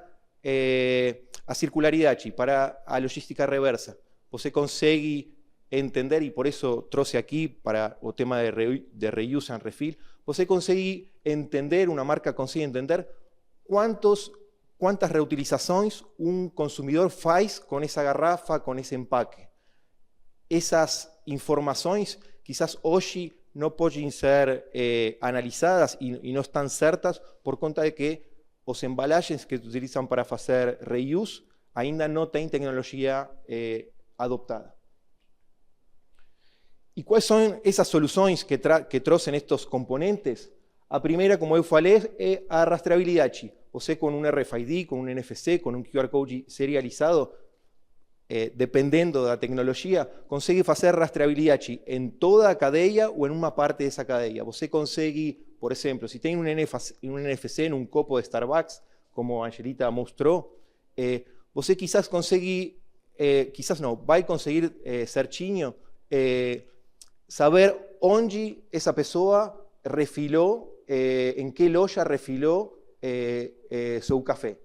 a circularidade, para a logística reversa. Você consegue entender, e por isso trouxe aqui para o tema de reuse and refill, você consegue entender, uma marca consegue entender quantas reutilizações consumidor faz com essa garrafa, com esse empaque. Essas informações, quizás hoje, não podem ser analisadas e não estão certas por conta de que os embalagens que utilizam para fazer reuse ainda não têm tecnologia adoptada. E quais são essas soluções que trouxem estes componentes? A primeira, como eu falei, é a rastreabilidade. Você com um RFID, com um NFC, com um QR Code serializado, dependendo da tecnologia, consegue fazer rastreabilidade em toda a cadeia ou em uma parte dessa cadeia. Você consegue, por exemplo, se tem um NFC em um copo de Starbucks, como a Angelita mostrou, você quizás consegue, quizás não, vai conseguir certinho saber onde essa pessoa refilou, em que loja refilou seu café.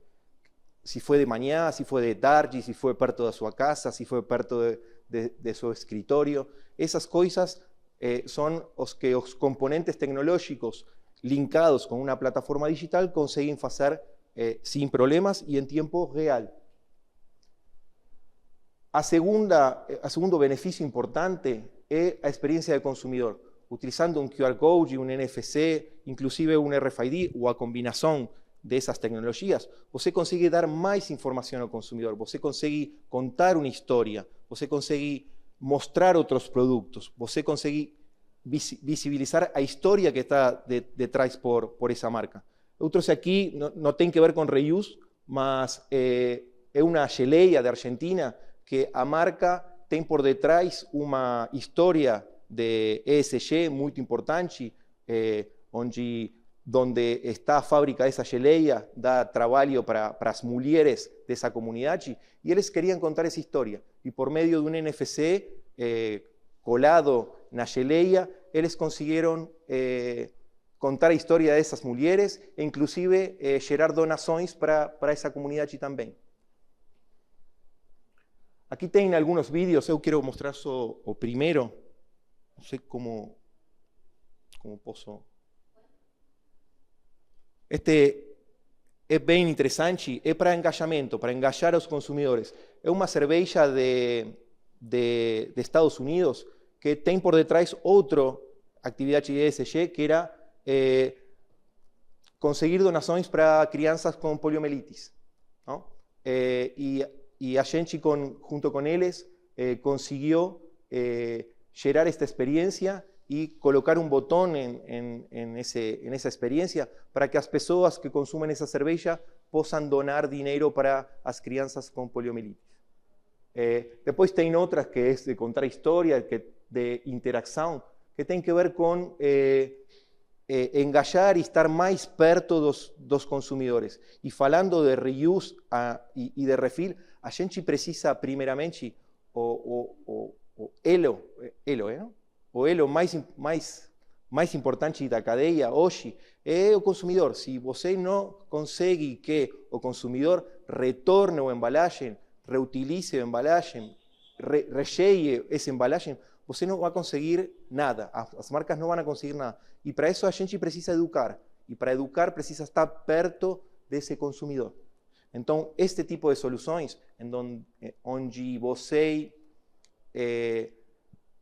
Se foi de manhã, se foi de tarde, se foi perto da sua casa, se foi perto de seu escritório. Essas coisas são os que os componentes tecnológicos linkados com uma plataforma digital conseguem fazer sem problemas e em tempo real. O segundo benefício importante é a experiência do consumidor. Utilizando um QR Code, um NFC, inclusive um RFID ou a combinação dessas tecnologias, você consegue dar mais informação ao consumidor, você consegue contar uma história, você consegue mostrar outros produtos, você consegue visibilizar a história que está detrás por essa marca. Eu trouxe aqui, não tem que ver com reuse, mas é uma geleia de Argentina que a marca tem por detrás uma história de ESG muito importante, onde está a fábrica dessa geleia, dá trabalho para as mulheres dessa comunidade, e eles queriam contar essa história. E por meio de um NFC colado na geleia, eles conseguiram contar a história dessas mulheres e, inclusive, gerar donações para essa comunidade também. Aqui tem alguns vídeos, eu quero mostrar só o primeiro. Não sei como posso... Este é bem interessante, é para engajamento, para engajar os consumidores. É uma cerveja de Estados Unidos que tem por detrás outra atividade de ESG, que era conseguir donações para crianças com poliomielitis. Não? E a gente, junto com eles, conseguiu gerar esta experiência e colocar um botão nessa experiência para que as pessoas que consumem essa cerveja possam donar dinheiro para as crianças com poliomielitis. Depois tem outras que é de contar história, de interação, que tem que ver com engajar e estar mais perto dos consumidores. E falando de reuse e de refill, a gente precisa primeiramente o elo, não? O elo mais importante da cadeia hoje é o consumidor. Se você não consegue que o consumidor retorne a embalagem, reutilize a embalagem, recheie essa embalagem, você não vai conseguir nada. As marcas não vão conseguir nada. E para isso a gente precisa educar. E para educar precisa estar perto desse consumidor. Então, este tipo de soluções, onde você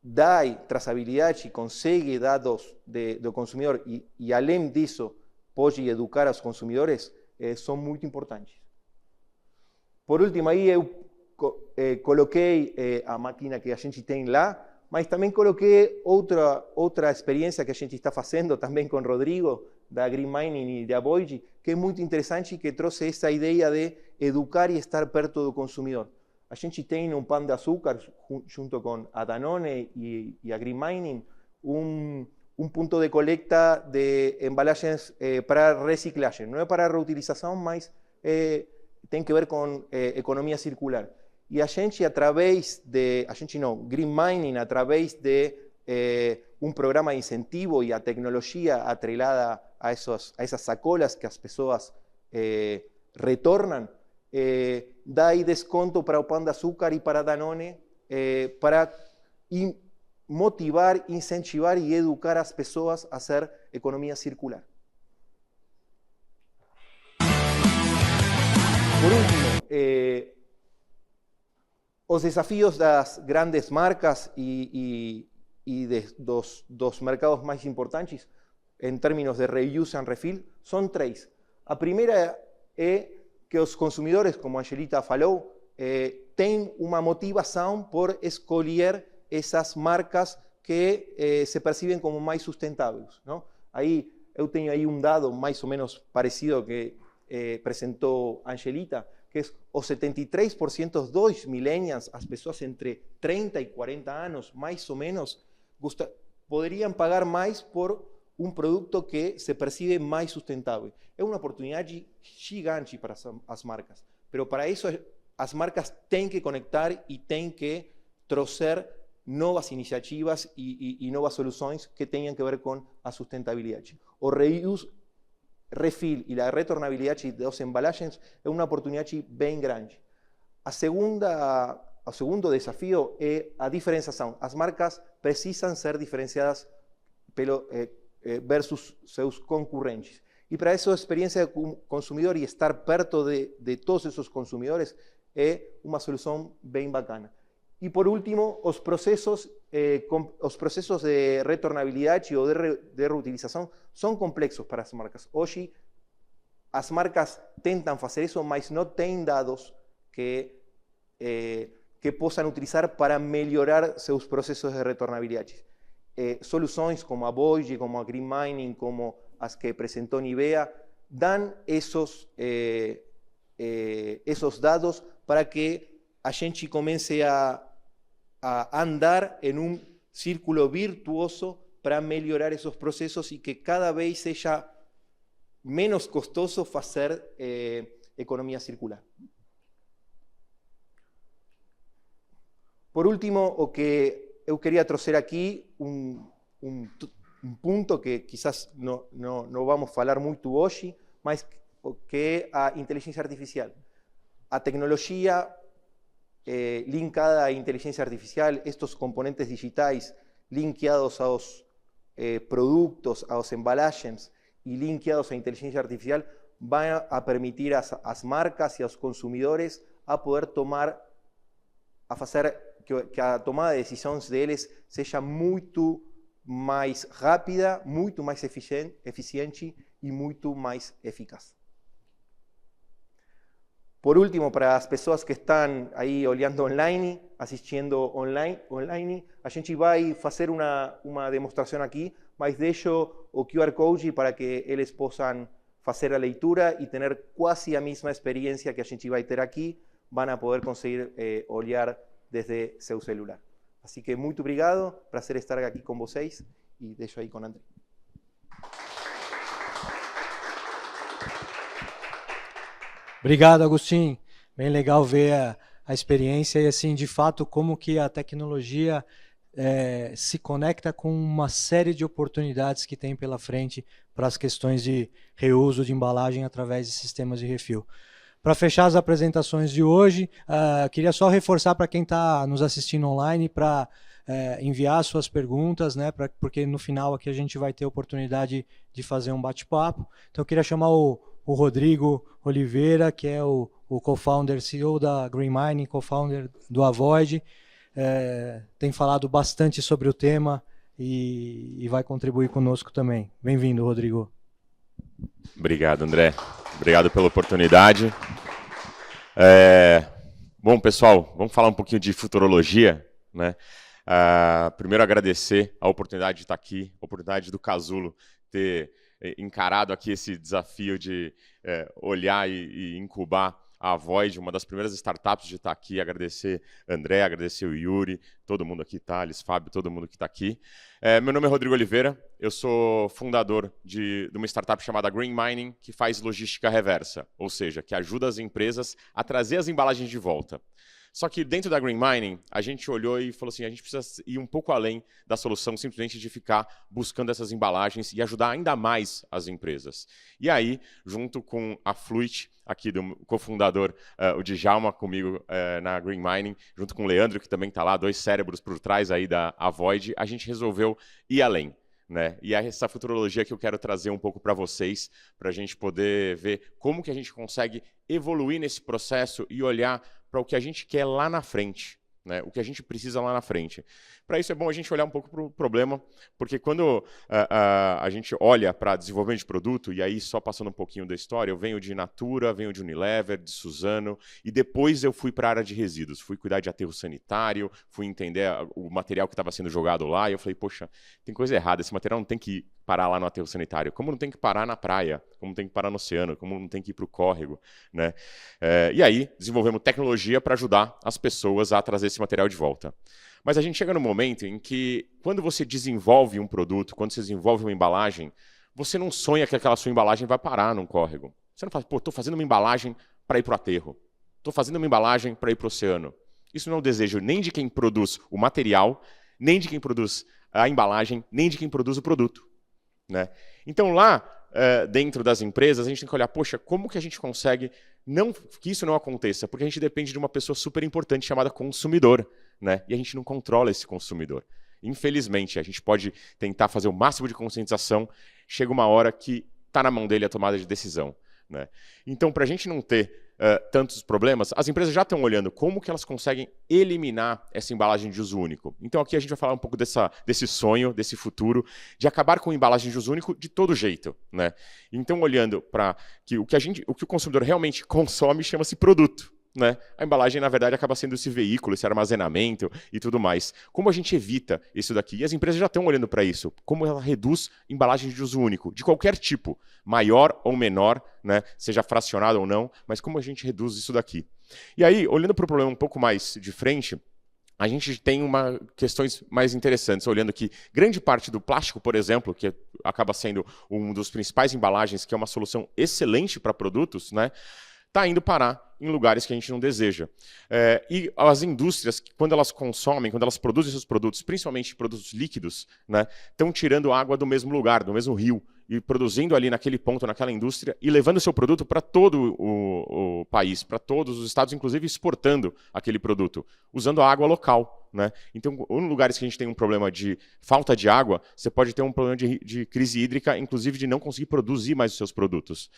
dá traçabilidade, consegue dados do consumidor e além disso, pode educar os consumidores, são muito importantes. Por último, aí eu coloquei a máquina que a gente tem lá, mas também coloquei outra experiência que a gente está fazendo também com o Rodrigo, da Green Mining e da Voyage, que é muito interessante e que trouxe essa ideia de educar e estar perto do consumidor. A gente tem um Pão de Açúcar, junto com a Danone e a Green Mining, um ponto de coleta de embalagens para reciclagem. Não é para reutilização, mas tem que ver com economia circular. E a gente, Green Mining, através de um programa de incentivo e a tecnologia atrelada a essas sacolas que as pessoas retornam, dá aí desconto para o Pão de Açúcar e para a Danone para motivar, incentivar e educar as pessoas a hacer economia circular. Por último, os desafios das grandes marcas e dos mercados mais importantes em termos de reuse and refill são três. A primeira é que os consumidores, como a Angelita falou, têm uma motivação por escolher essas marcas que se percebem como mais sustentáveis, não? Aí eu tenho aí dado mais ou menos parecido ao que apresentou a Angelita, que é os 73% dos millennials, as pessoas entre 30 e 40 anos, mais ou menos, poderiam pagar mais por produto que se percebe mais sustentável. É uma oportunidade gigante para as marcas, mas para isso as marcas têm que conectar e têm que trazer novas iniciativas e novas soluções que tenham que ver com a sustentabilidade. O reuse, refill e a retornabilidade das embalagens é uma oportunidade bem grande. O segundo desafio é a diferenciação. As marcas precisam ser diferenciadas versus seus concorrentes. E para isso a experiência do consumidor e estar perto de todos esses consumidores é uma solução bem bacana. E por último, os processos de retornabilidade ou de reutilização são complexos para as marcas. Hoje, as marcas tentam fazer isso, mas não têm dados que possam utilizar para melhorar seus processos de retornabilidade. Soluções como a Voyage, como a Green Mining, como as que apresentou Nivea, dão esses dados para que a gente comece a andar em círculo virtuoso para melhorar esses processos e que cada vez seja menos costoso fazer economia circular. Por último, o que eu queria trazer aqui, ponto que quizás não vamos falar muito hoje, mas que é a inteligência artificial. A tecnologia linkada à inteligência artificial, estes componentes digitais linkados aos produtos, aos embalagens e linkados à inteligência artificial, vão a permitir às marcas e aos consumidores a poder fazer que a tomada de decisões deles seja muito mais rápida, muito mais eficiente e muito mais eficaz. Por último, para as pessoas que estão aí olhando online, assistindo online, a gente vai fazer uma demonstração aqui, mas deixo o QR Code para que eles possam fazer a leitura e ter quase a mesma experiência que a gente vai ter aqui, vão poder conseguir olhar desde seu celular. Assim que muito obrigado, prazer estar aqui com vocês e deixo aí com André. Obrigado, Agustin. Bem legal ver a experiência e, assim, de fato, como que a tecnologia se conecta com uma série de oportunidades que tem pela frente para as questões de reuso de embalagem através de sistemas de refil. Para fechar as apresentações de hoje, queria só reforçar para quem está nos assistindo online para enviar suas perguntas, né, porque no final aqui a gente vai ter a oportunidade de fazer um bate-papo. Então eu queria chamar o Rodrigo Oliveira, que é o co-founder, CEO da Green Mining, co-founder do Avoid. Tem falado bastante sobre o tema e vai contribuir conosco também. Bem-vindo, Rodrigo. Obrigado, André. Obrigado pela oportunidade. Bom, pessoal, vamos falar um pouquinho de futurologia, né? Primeiro, agradecer a oportunidade de estar aqui, a oportunidade do Casulo ter encarado aqui esse desafio de olhar e incubar a Avoid, uma das primeiras startups de estar aqui. Agradecer André, agradecer o Yuri, todo mundo aqui, Thales, Fábio, todo mundo que está aqui. Meu nome é Rodrigo Oliveira, eu sou fundador de uma startup chamada Green Mining, que faz logística reversa, ou seja, que ajuda as empresas a trazer as embalagens de volta. Só que dentro da Green Mining, a gente olhou e falou assim, a gente precisa ir um pouco além da solução simplesmente de ficar buscando essas embalagens e ajudar ainda mais as empresas. E aí, junto com a Fluit, aqui do cofundador, o Djalma, comigo na Green Mining, junto com o Leandro, que também está lá, 2 cérebros por trás aí da Avoid, a gente resolveu ir além. Né? E é essa futurologia que eu quero trazer um pouco para vocês, para a gente poder ver como que a gente consegue evoluir nesse processo e olhar para o que a gente quer lá na frente. Né, o que a gente precisa lá na frente. Para isso é bom a gente olhar um pouco para o problema, porque quando a gente olha para desenvolvimento de produto, e aí só passando um pouquinho da história, eu venho de Natura, venho de Unilever, de Suzano, e depois eu fui para a área de resíduos, fui cuidar de aterro sanitário, fui entender o material que estava sendo jogado lá, e eu falei, poxa, tem coisa errada, esse material não tem que parar lá no aterro sanitário, como não tem que parar na praia, como não tem que parar no oceano, como não tem que ir para o córrego. Né? E aí desenvolvemos tecnologia para ajudar as pessoas a trazer esse material de volta. Mas a gente chega no momento em que, quando você desenvolve um produto, quando você desenvolve uma embalagem, você não sonha que aquela sua embalagem vai parar num córrego. Você não fala, pô, estou fazendo uma embalagem para ir para o aterro, estou fazendo uma embalagem para ir para o oceano. Isso não é o desejo nem de quem produz o material, nem de quem produz a embalagem, nem de quem produz o produto. Né? Então lá, dentro das empresas, a gente tem que olhar, poxa, como que a gente consegue que isso não aconteça? Porque a gente depende de uma pessoa super importante chamada consumidor, né? E a gente não controla esse consumidor. Infelizmente, a gente pode tentar fazer o máximo de conscientização, chega uma hora que está na mão dele a tomada de decisão. Né? Então, para a gente não ter tantos problemas, as empresas já estão olhando como que elas conseguem eliminar essa embalagem de uso único. Então aqui a gente vai falar um pouco desse sonho, desse futuro, de acabar com a embalagem de uso único de todo jeito. Né? Então olhando para que o que o consumidor realmente consome chama-se produto. Né? A embalagem, na verdade, acaba sendo esse veículo, esse armazenamento e tudo mais. Como a gente evita isso daqui? E as empresas já estão olhando para isso. Como ela reduz embalagens de uso único, de qualquer tipo, maior ou menor, né? Seja fracionado ou não, mas como a gente reduz isso daqui? E aí, olhando para o problema um pouco mais de frente, a gente tem questões mais interessantes, olhando que grande parte do plástico, por exemplo, que acaba sendo um dos principais embalagens, que é uma solução excelente para produtos, né? Está indo parar em lugares que a gente não deseja. E as indústrias, quando elas consomem, quando elas produzem seus produtos, principalmente produtos líquidos, né, estão tirando água do mesmo lugar, do mesmo rio, e produzindo ali naquele ponto, naquela indústria, e levando o seu produto para todo o país, para todos os estados, inclusive exportando aquele produto, usando a água local. Né? Então, em lugares que a gente tem um problema de falta de água, você pode ter um problema de crise hídrica, inclusive de não conseguir produzir mais os seus produtos.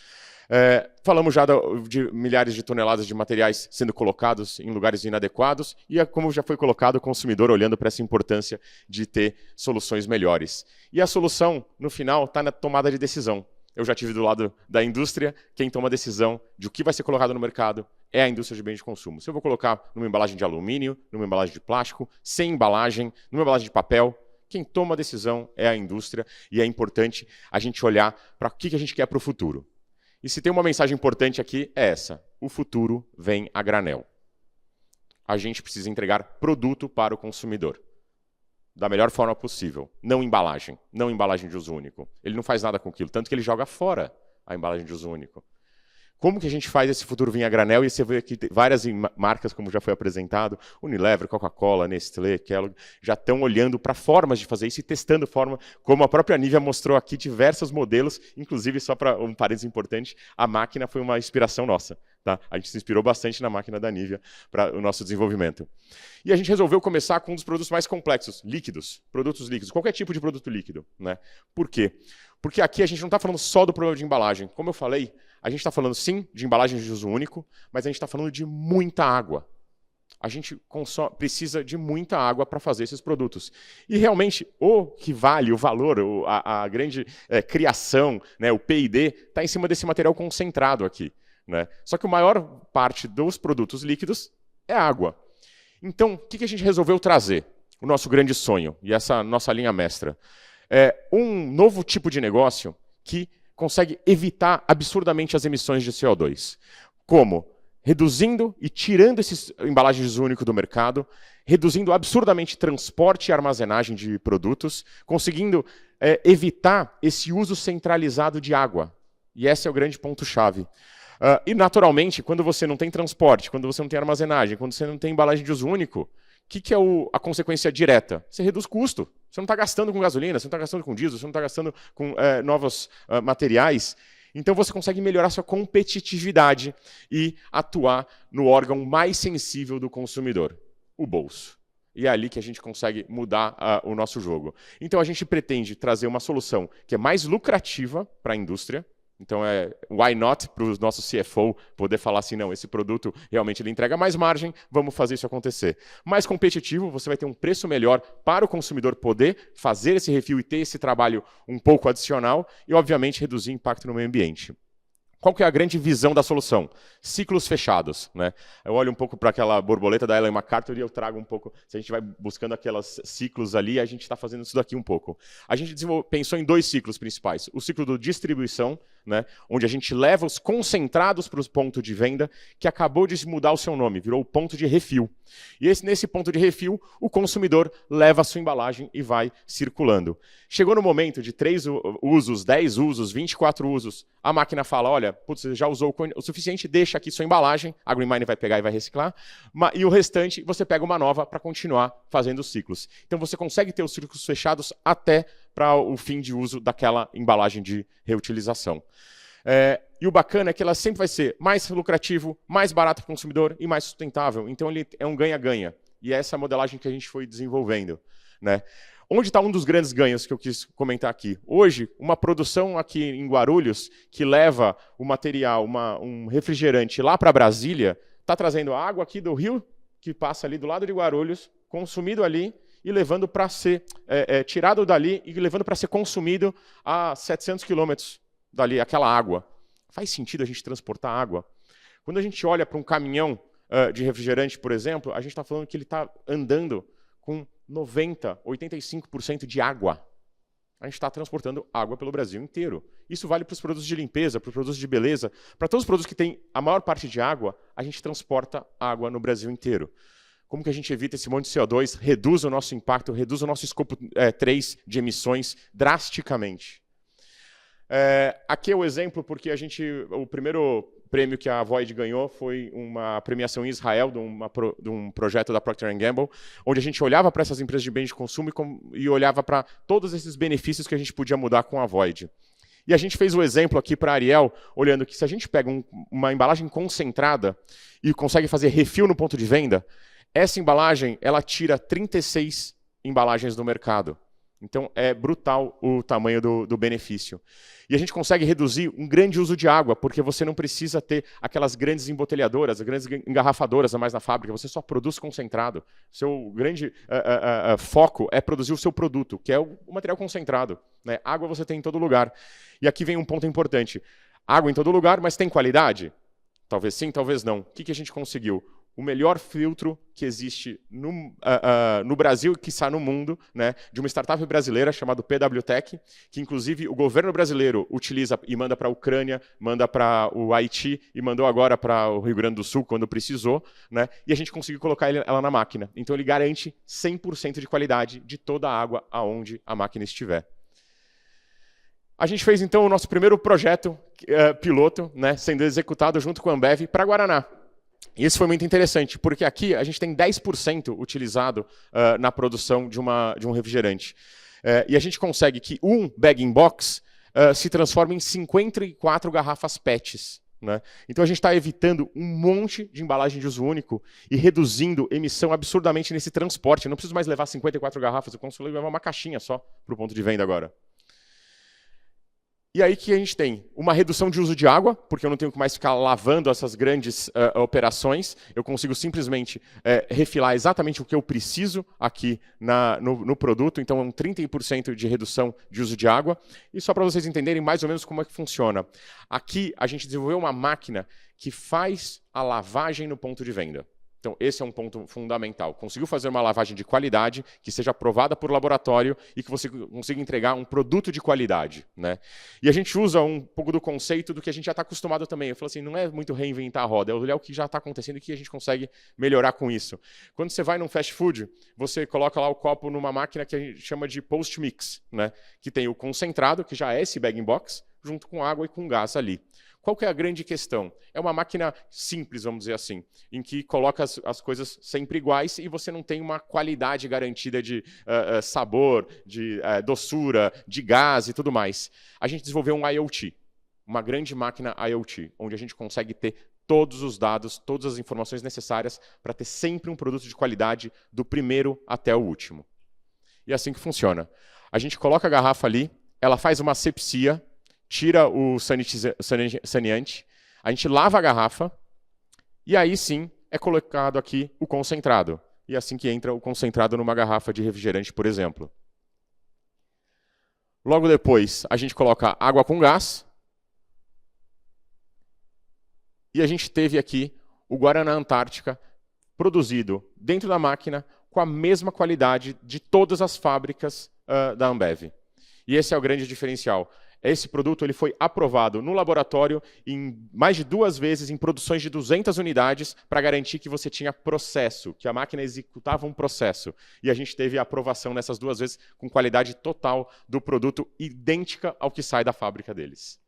Falamos já de milhares de toneladas de materiais sendo colocados em lugares inadequados e, como já foi colocado, o consumidor olhando para essa importância de ter soluções melhores. E a solução, no final, está na tomada de decisão. Eu já tive do lado da indústria, quem toma a decisão de o que vai ser colocado no mercado é a indústria de bens de consumo. Se eu vou colocar numa embalagem de alumínio, numa embalagem de plástico, sem embalagem, numa embalagem de papel, quem toma a decisão é a indústria e é importante a gente olhar para o que a gente quer para o futuro. E se tem uma mensagem importante aqui, é essa. O futuro vem a granel. A gente precisa entregar produto para o consumidor. Da melhor forma possível. Não embalagem de uso único. Ele não faz nada com aquilo, tanto que ele joga fora a embalagem de uso único. Como que a gente faz esse futuro vir a granel? E você vê aqui várias marcas, como já foi apresentado, Unilever, Coca-Cola, Nestlé, Kellogg, já estão olhando para formas de fazer isso e testando forma, como a própria Nivea mostrou aqui, diversos modelos, inclusive, só para um parênteses importante, a máquina foi uma inspiração nossa. Tá? A gente se inspirou bastante na máquina da Nivea para o nosso desenvolvimento. E a gente resolveu começar com um dos produtos mais complexos, líquidos, produtos líquidos, qualquer tipo de produto líquido. Né? Por quê? Porque aqui a gente não está falando só do problema de embalagem. Como eu falei, a gente está falando sim de embalagens de uso único, mas a gente está falando de muita água. A gente precisa de muita água para fazer esses produtos. E realmente o que vale, o valor, a grande criação, né, o P&D, está em cima desse material concentrado aqui. Né? Só que a maior parte dos produtos líquidos é água. Então, o que a gente resolveu trazer? O nosso grande sonho, e essa nossa linha mestra. É um novo tipo de negócio que consegue evitar absurdamente as emissões de CO2. Como? Reduzindo e tirando esses embalagens únicas do mercado, reduzindo absurdamente transporte e armazenagem de produtos, conseguindo evitar esse uso centralizado de água. E esse é o grande ponto-chave. E, naturalmente, quando você não tem transporte, quando você não tem armazenagem, quando você não tem embalagem de uso único, o que é a consequência direta? Você reduz custo. Você não está gastando com gasolina, você não está gastando com diesel, você não está gastando com novos materiais. Então você consegue melhorar sua competitividade e atuar no órgão mais sensível do consumidor, o bolso. E é ali que a gente consegue mudar o nosso jogo. Então a gente pretende trazer uma solução que é mais lucrativa para a indústria. Então why not para o nosso CFO poder falar assim, não, esse produto realmente ele entrega mais margem, vamos fazer isso acontecer. Mais competitivo, você vai ter um preço melhor para o consumidor poder fazer esse refil e ter esse trabalho um pouco adicional e, obviamente, reduzir o impacto no meio ambiente. Qual que é a grande visão da solução? Ciclos fechados, né? Eu olho um pouco para aquela borboleta da Ellen MacArthur e eu trago um pouco, se a gente vai buscando aqueles ciclos ali, a gente está fazendo isso daqui um pouco. A gente pensou em 2 ciclos principais. O ciclo de distribuição, né? Onde a gente leva os concentrados para o ponto de venda, que acabou de mudar o seu nome, virou o ponto de refil. E nesse ponto de refil, o consumidor leva a sua embalagem e vai circulando. Chegou no momento de 3 usos, 10 usos, 24 usos, a máquina fala, olha, putz, você já usou o suficiente, deixa aqui sua embalagem, a Green Mine vai pegar e vai reciclar, e o restante você pega uma nova para continuar fazendo os ciclos. Então você consegue ter os ciclos fechados até para o fim de uso daquela embalagem de reutilização. E o bacana é que ela sempre vai ser mais lucrativo, mais barato para o consumidor e mais sustentável. Então ele é um ganha-ganha. E é essa modelagem que a gente foi desenvolvendo, né? Onde está um dos grandes ganhos que eu quis comentar aqui? Hoje, uma produção aqui em Guarulhos que leva o material, um refrigerante lá para Brasília, está trazendo a água aqui do rio, que passa ali do lado de Guarulhos, consumido ali e levando para ser tirado dali e levando para ser consumido a 700 quilômetros dali, aquela água. Faz sentido a gente transportar água? Quando a gente olha para um caminhão de refrigerante, por exemplo, a gente está falando que ele está andando com 90%, 85% de água. A gente está transportando água pelo Brasil inteiro. Isso vale para os produtos de limpeza, para os produtos de beleza, para todos os produtos que têm a maior parte de água, a gente transporta água no Brasil inteiro. Como que a gente evita esse monte de CO2, reduz o nosso impacto, reduz o nosso escopo 3 de emissões drasticamente? Aqui é o exemplo porque o primeiro prêmio que a Void ganhou foi uma premiação em Israel de um projeto da Procter & Gamble, onde a gente olhava para essas empresas de bens de consumo e olhava para todos esses benefícios que a gente podia mudar com a Void. E a gente fez o exemplo aqui para a Ariel, olhando que se a gente pega uma embalagem concentrada e consegue fazer refil no ponto de venda, essa embalagem ela tira 36 embalagens do mercado. Então, é brutal o tamanho do benefício. E a gente consegue reduzir um grande uso de água, porque você não precisa ter aquelas grandes embotelhadoras, grandes engarrafadoras a mais na fábrica, você só produz concentrado. Seu grande foco é produzir o seu produto, que é o material concentrado, né? Água você tem em todo lugar. E aqui vem um ponto importante. Água em todo lugar, mas tem qualidade? Talvez sim, talvez não. O que a gente conseguiu? O melhor filtro que existe no Brasil e que está no mundo, né, de uma startup brasileira chamada PWTech, que inclusive o governo brasileiro utiliza e manda para a Ucrânia, manda para o Haiti e mandou agora para o Rio Grande do Sul quando precisou, né, e a gente conseguiu colocar ela na máquina. Então ele garante 100% de qualidade de toda a água aonde a máquina estiver. A gente fez então o nosso primeiro projeto piloto, né, sendo executado junto com a Ambev para Guaraná. E isso foi muito interessante, porque aqui a gente tem 10% utilizado na produção de um refrigerante. E a gente consegue que um bag-in-box se transforme em 54 garrafas PETs. Né? Então a gente está evitando um monte de embalagem de uso único e reduzindo emissão absurdamente nesse transporte. Eu não preciso mais levar 54 garrafas, eu consigo levar uma caixinha só para o ponto de venda agora. E aí que a gente tem uma redução de uso de água, porque eu não tenho que mais ficar lavando essas grandes operações, eu consigo simplesmente refilar exatamente o que eu preciso aqui no produto, então é um 30% de redução de uso de água. E só para vocês entenderem mais ou menos como é que funciona. Aqui a gente desenvolveu uma máquina que faz a lavagem no ponto de venda. Então, esse é um ponto fundamental. Conseguiu fazer uma lavagem de qualidade, que seja aprovada por laboratório e que você consiga entregar um produto de qualidade. Né? E a gente usa um pouco do conceito do que a gente já está acostumado também. Eu falo assim, não é muito reinventar a roda, é olhar o que já está acontecendo e que a gente consegue melhorar com isso. Quando você vai num fast food, você coloca lá o copo numa máquina que a gente chama de post-mix, né? Que tem o concentrado, que já é esse bag-in-box, junto com água e com gás ali. Qual que é a grande questão? É uma máquina simples, vamos dizer assim, em que coloca as coisas sempre iguais e você não tem uma qualidade garantida de sabor, de doçura, de gás e tudo mais. A gente desenvolveu um IoT. uma grande máquina IoT, onde a gente consegue ter todos os dados, todas as informações necessárias para ter sempre um produto de qualidade do primeiro até o último. E é assim que funciona. A gente coloca a garrafa ali, ela faz uma asepsia, tira o saneante, a gente lava a garrafa e aí sim é colocado aqui o concentrado. E é assim que entra o concentrado numa garrafa de refrigerante, por exemplo. Logo depois, a gente coloca água com gás. E a gente teve aqui o Guaraná Antártica produzido dentro da máquina com a mesma qualidade de todas as fábricas da Ambev. E esse é o grande diferencial. Esse produto ele foi aprovado no laboratório em mais de 2 vezes em produções de 200 unidades para garantir que você tinha processo, que a máquina executava um processo. E a gente teve a aprovação nessas 2 vezes com qualidade total do produto idêntica ao que sai da fábrica deles.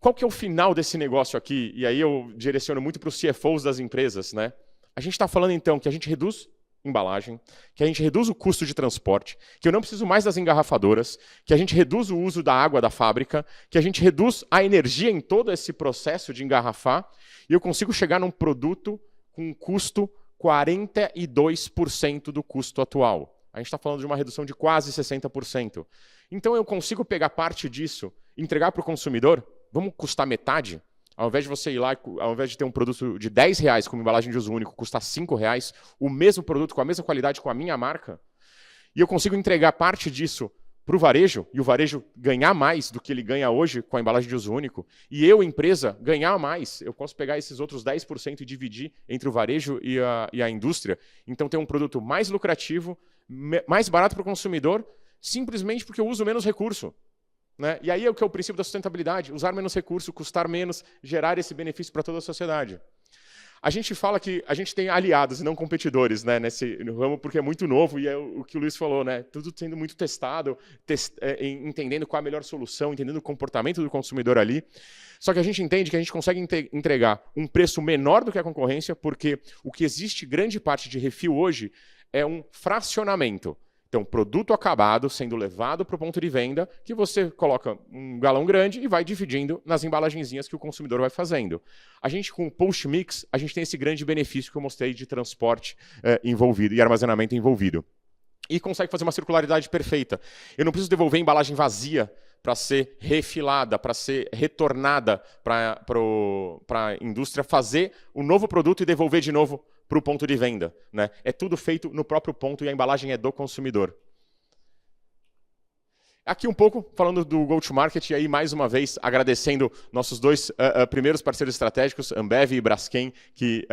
Qual que é o final desse negócio aqui? E aí eu direciono muito para os CFOs das empresas, né? A gente está falando então que a gente reduz embalagem, que a gente reduz o custo de transporte, que eu não preciso mais das engarrafadoras, que a gente reduz o uso da água da fábrica, que a gente reduz a energia em todo esse processo de engarrafar, e eu consigo chegar num produto com um custo 42% do custo atual. A gente está falando de uma redução de quase 60%. Então eu consigo pegar parte disso, entregar para o consumidor, vamos custar metade? Ao invés de você ir lá, ao invés de ter um produto de R$10 com embalagem de uso único, custar R$5, o mesmo produto com a mesma qualidade com a minha marca, e eu consigo entregar parte disso para o varejo, e o varejo ganhar mais do que ele ganha hoje com a embalagem de uso único, e eu, empresa, ganhar mais, eu posso pegar esses outros 10% e dividir entre o varejo e a indústria, então ter um produto mais lucrativo, mais barato para o consumidor, simplesmente porque eu uso menos recurso. Né? E aí é o que é o princípio da sustentabilidade, usar menos recurso, custar menos, gerar esse benefício para toda a sociedade. A gente fala que a gente tem aliados e não competidores, né, nesse ramo, porque é muito novo e é o que o Luiz falou, né, tudo sendo muito testado, entendendo qual é a melhor solução, entendendo o comportamento do consumidor ali. Só que a gente entende que a gente consegue entregar um preço menor do que a concorrência, porque o que existe grande parte de refil hoje é um fracionamento. Então, produto acabado sendo levado para o ponto de venda, que você coloca um galão grande e vai dividindo nas embalagenzinhas que o consumidor vai fazendo. A gente, com o post-mix, a gente tem esse grande benefício que eu mostrei de transporte envolvido e armazenamento envolvido. E consegue fazer uma circularidade perfeita. Eu não preciso devolver a embalagem vazia para ser refilada, para ser retornada para a indústria fazer um novo produto e devolver de novo para o ponto de venda. Né? É tudo feito no próprio ponto e a embalagem é do consumidor. Aqui um pouco, falando do go-to-market, e aí mais uma vez agradecendo nossos 2 primeiros parceiros estratégicos, Ambev e Braskem, que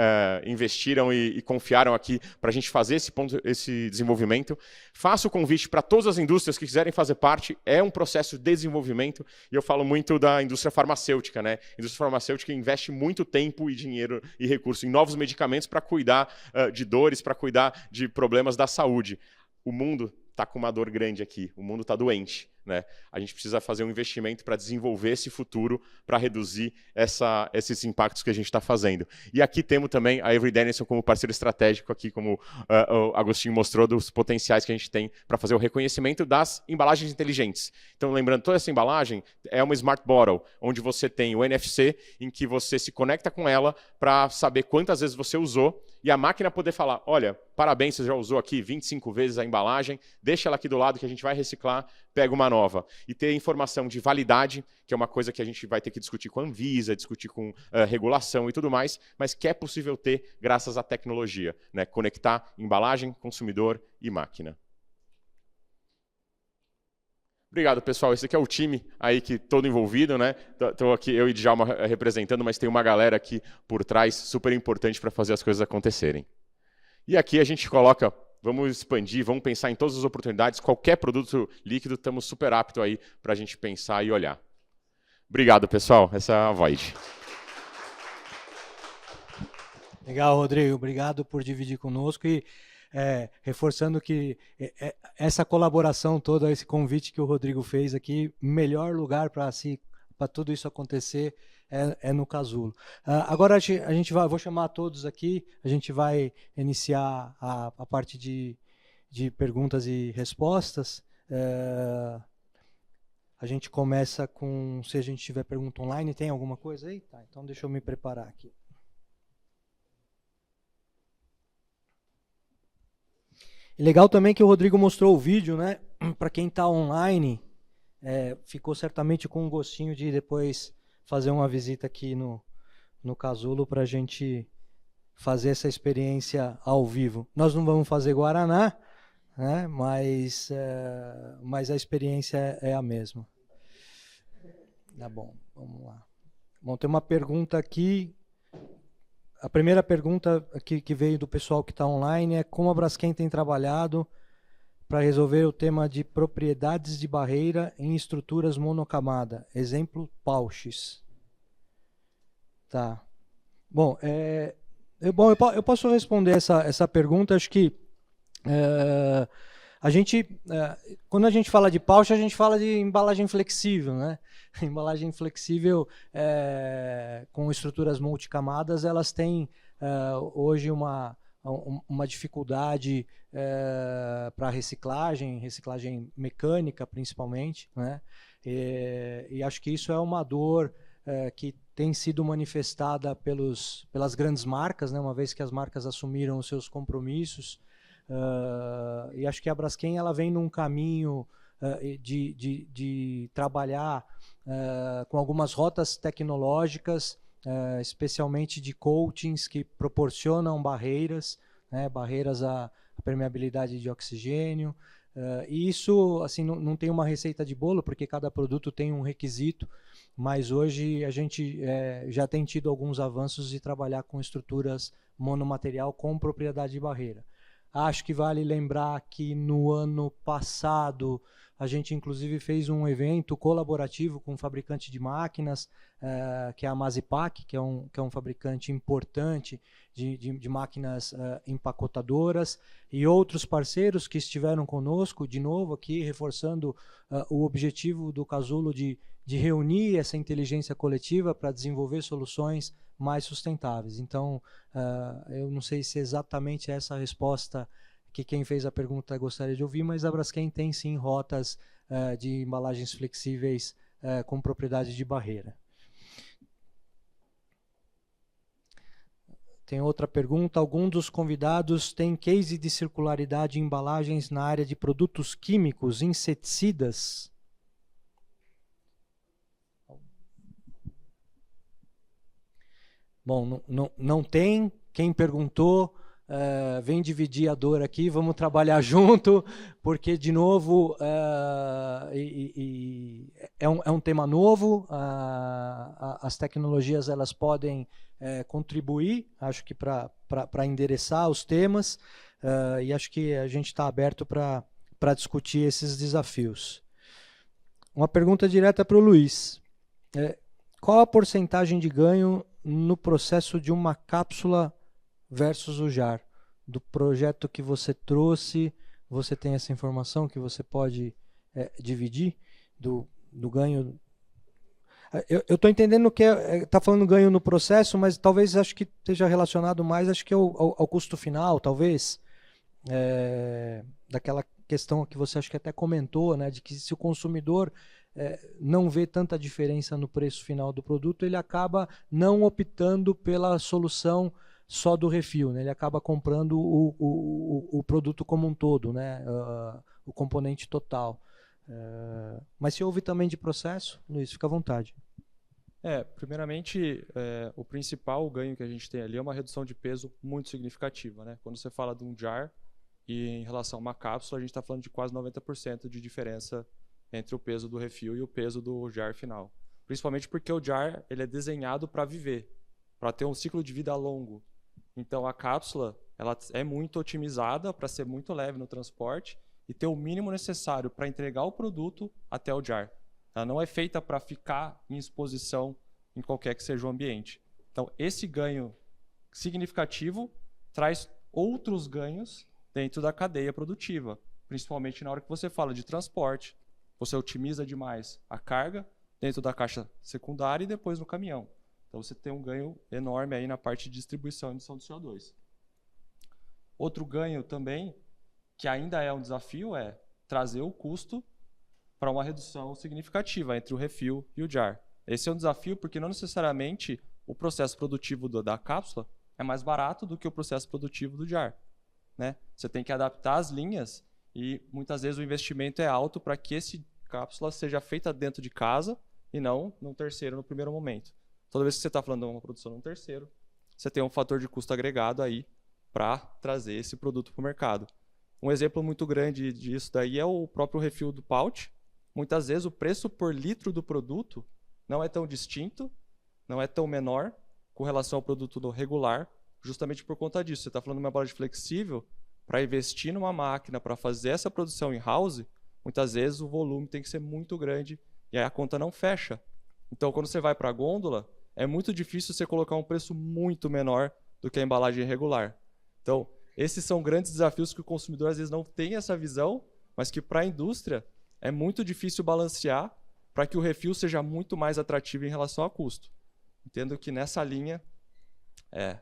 investiram e confiaram aqui para a gente fazer esse desenvolvimento. Faço o convite para todas as indústrias que quiserem fazer parte, é um processo de desenvolvimento, e eu falo muito da indústria farmacêutica. Né? A indústria farmacêutica investe muito tempo e dinheiro e recurso em novos medicamentos para cuidar de dores, para cuidar de problemas da saúde. O mundo está com uma dor grande aqui, o mundo está doente. Né? A gente precisa fazer um investimento para desenvolver esse futuro, para reduzir esses impactos que a gente está fazendo. E aqui temos também a Avery Dennison como parceiro estratégico, aqui como o Agostinho mostrou, dos potenciais que a gente tem para fazer o reconhecimento das embalagens inteligentes. Então, lembrando, toda essa embalagem é uma Smart Bottle, onde você tem o NFC, em que você se conecta com ela para saber quantas vezes você usou, e a máquina poder falar, olha, parabéns, você já usou aqui 25 vezes a embalagem, deixa ela aqui do lado que a gente vai reciclar, pega uma nova. E ter informação de validade, que é uma coisa que a gente vai ter que discutir com a Anvisa, discutir com regulação e tudo mais, mas que é possível ter graças à tecnologia, né? Conectar embalagem, consumidor e máquina. Obrigado, pessoal. Esse aqui é o time aí que todo envolvido, né? Estou aqui, eu e Djalma representando, mas tem uma galera aqui por trás super importante para fazer as coisas acontecerem. E aqui a gente coloca, vamos expandir, vamos pensar em todas as oportunidades, qualquer produto líquido, estamos super apto aí para a gente pensar e olhar. Obrigado, pessoal. Essa é a Void. Legal, Rodrigo. Obrigado por dividir conosco e reforçando que essa colaboração toda, esse convite que o Rodrigo fez aqui, melhor lugar para tudo isso acontecer é no Casulo. Agora vou chamar todos aqui, a gente vai iniciar a parte de perguntas e respostas. a gente começa com, se a gente tiver pergunta online, tem alguma coisa aí? Tá, então deixa eu me preparar aqui. E legal também que o Rodrigo mostrou o vídeo, né? Para quem está online, ficou certamente com um gostinho de depois fazer uma visita aqui no Casulo para a gente fazer essa experiência ao vivo. Nós não vamos fazer Guaraná, né? Mas a experiência é a mesma. Tá bom, vamos lá. Bom, tem uma pergunta aqui. A primeira pergunta que veio do pessoal que está online é como a Braskem tem trabalhado para resolver o tema de propriedades de barreira em estruturas monocamada. Exemplo, pouches. Tá. Bom, eu posso responder essa pergunta. Acho que quando a gente fala de pouch, a gente fala de embalagem flexível, né? Embalagem flexível com estruturas multicamadas, elas têm hoje uma dificuldade para reciclagem mecânica principalmente, né? E acho que isso é uma dor que tem sido manifestada pelas grandes marcas, né? Uma vez que as marcas assumiram os seus compromissos. E acho que a Braskem ela vem num caminho de trabalhar com algumas rotas tecnológicas, especialmente de coatings que proporcionam barreiras, né, barreiras à permeabilidade de oxigênio. E isso assim, não tem uma receita de bolo, porque cada produto tem um requisito, mas hoje a gente já tem tido alguns avanços de trabalhar com estruturas monomaterial com propriedade de barreira. Acho que vale lembrar que no ano passado a gente inclusive fez um evento colaborativo com um fabricante de máquinas, que é a Mazipac, que é um fabricante importante de máquinas empacotadoras, e outros parceiros que estiveram conosco, de novo aqui reforçando o objetivo do Casulo de reunir essa inteligência coletiva para desenvolver soluções mais sustentáveis. Então, eu não sei se exatamente essa a resposta que quem fez a pergunta gostaria de ouvir, mas a Braskem tem sim rotas de embalagens flexíveis com propriedade de barreira. Tem outra pergunta. Algum dos convidados tem case de circularidade em embalagens na área de produtos químicos, inseticidas? Bom, não tem. Quem perguntou, vem dividir a dor aqui, vamos trabalhar junto, porque, de novo, é um tema novo, as tecnologias elas podem contribuir, acho que para endereçar os temas, e acho que a gente está aberto para discutir esses desafios. Uma pergunta direta para o Luiz. Qual a porcentagem de ganho no processo de uma cápsula versus o jar? Do projeto que você trouxe, você tem essa informação que você pode dividir do ganho? Eu estou entendendo que está falando ganho no processo, mas talvez acho que esteja relacionado mais acho que ao custo final, talvez, daquela questão que você acho que até comentou, né, de que se o consumidor não vê tanta diferença no preço final do produto, ele acaba não optando pela solução só do refil, né? Ele acaba comprando o produto como um todo, né? O componente total. Mas se houve também de processo, Luiz, fica à vontade. Primeiramente, o principal ganho que a gente tem ali é uma redução de peso muito significativa, né? Quando você fala de um jar e em relação a uma cápsula, a gente está falando de quase 90% de diferença entre o peso do refil e o peso do jar final. Principalmente porque o jar ele é desenhado para viver, para ter um ciclo de vida longo. Então a cápsula ela é muito otimizada para ser muito leve no transporte e ter o mínimo necessário para entregar o produto até o jar. Ela não é feita para ficar em exposição em qualquer que seja o ambiente. Então esse ganho significativo traz outros ganhos dentro da cadeia produtiva, principalmente na hora que você fala de transporte. Você otimiza demais a carga dentro da caixa secundária e depois no caminhão. Então você tem um ganho enorme aí na parte de distribuição e emissão de CO2. Outro ganho também, que ainda é um desafio, é trazer o custo para uma redução significativa entre o refil e o jar. Esse é um desafio porque não necessariamente o processo produtivo da cápsula é mais barato do que o processo produtivo do jar, né? Você tem que adaptar as linhas e muitas vezes o investimento é alto para que essa cápsula seja feita dentro de casa e não num terceiro no primeiro momento. Toda vez que você está falando de uma produção num terceiro, você tem um fator de custo agregado aí para trazer esse produto para o mercado. Um exemplo muito grande disso daí é o próprio refil do pouch. Muitas vezes o preço por litro do produto não é tão distinto, não é tão menor com relação ao produto do regular, justamente por conta disso. Você está falando de uma embalagem flexível, para investir numa máquina, para fazer essa produção in-house, muitas vezes o volume tem que ser muito grande e aí a conta não fecha. Então, quando você vai para a gôndola, é muito difícil você colocar um preço muito menor do que a embalagem regular. Então, esses são grandes desafios que o consumidor às vezes não tem essa visão, mas que para a indústria é muito difícil balancear para que o refil seja muito mais atrativo em relação ao custo. Entendo que nessa linha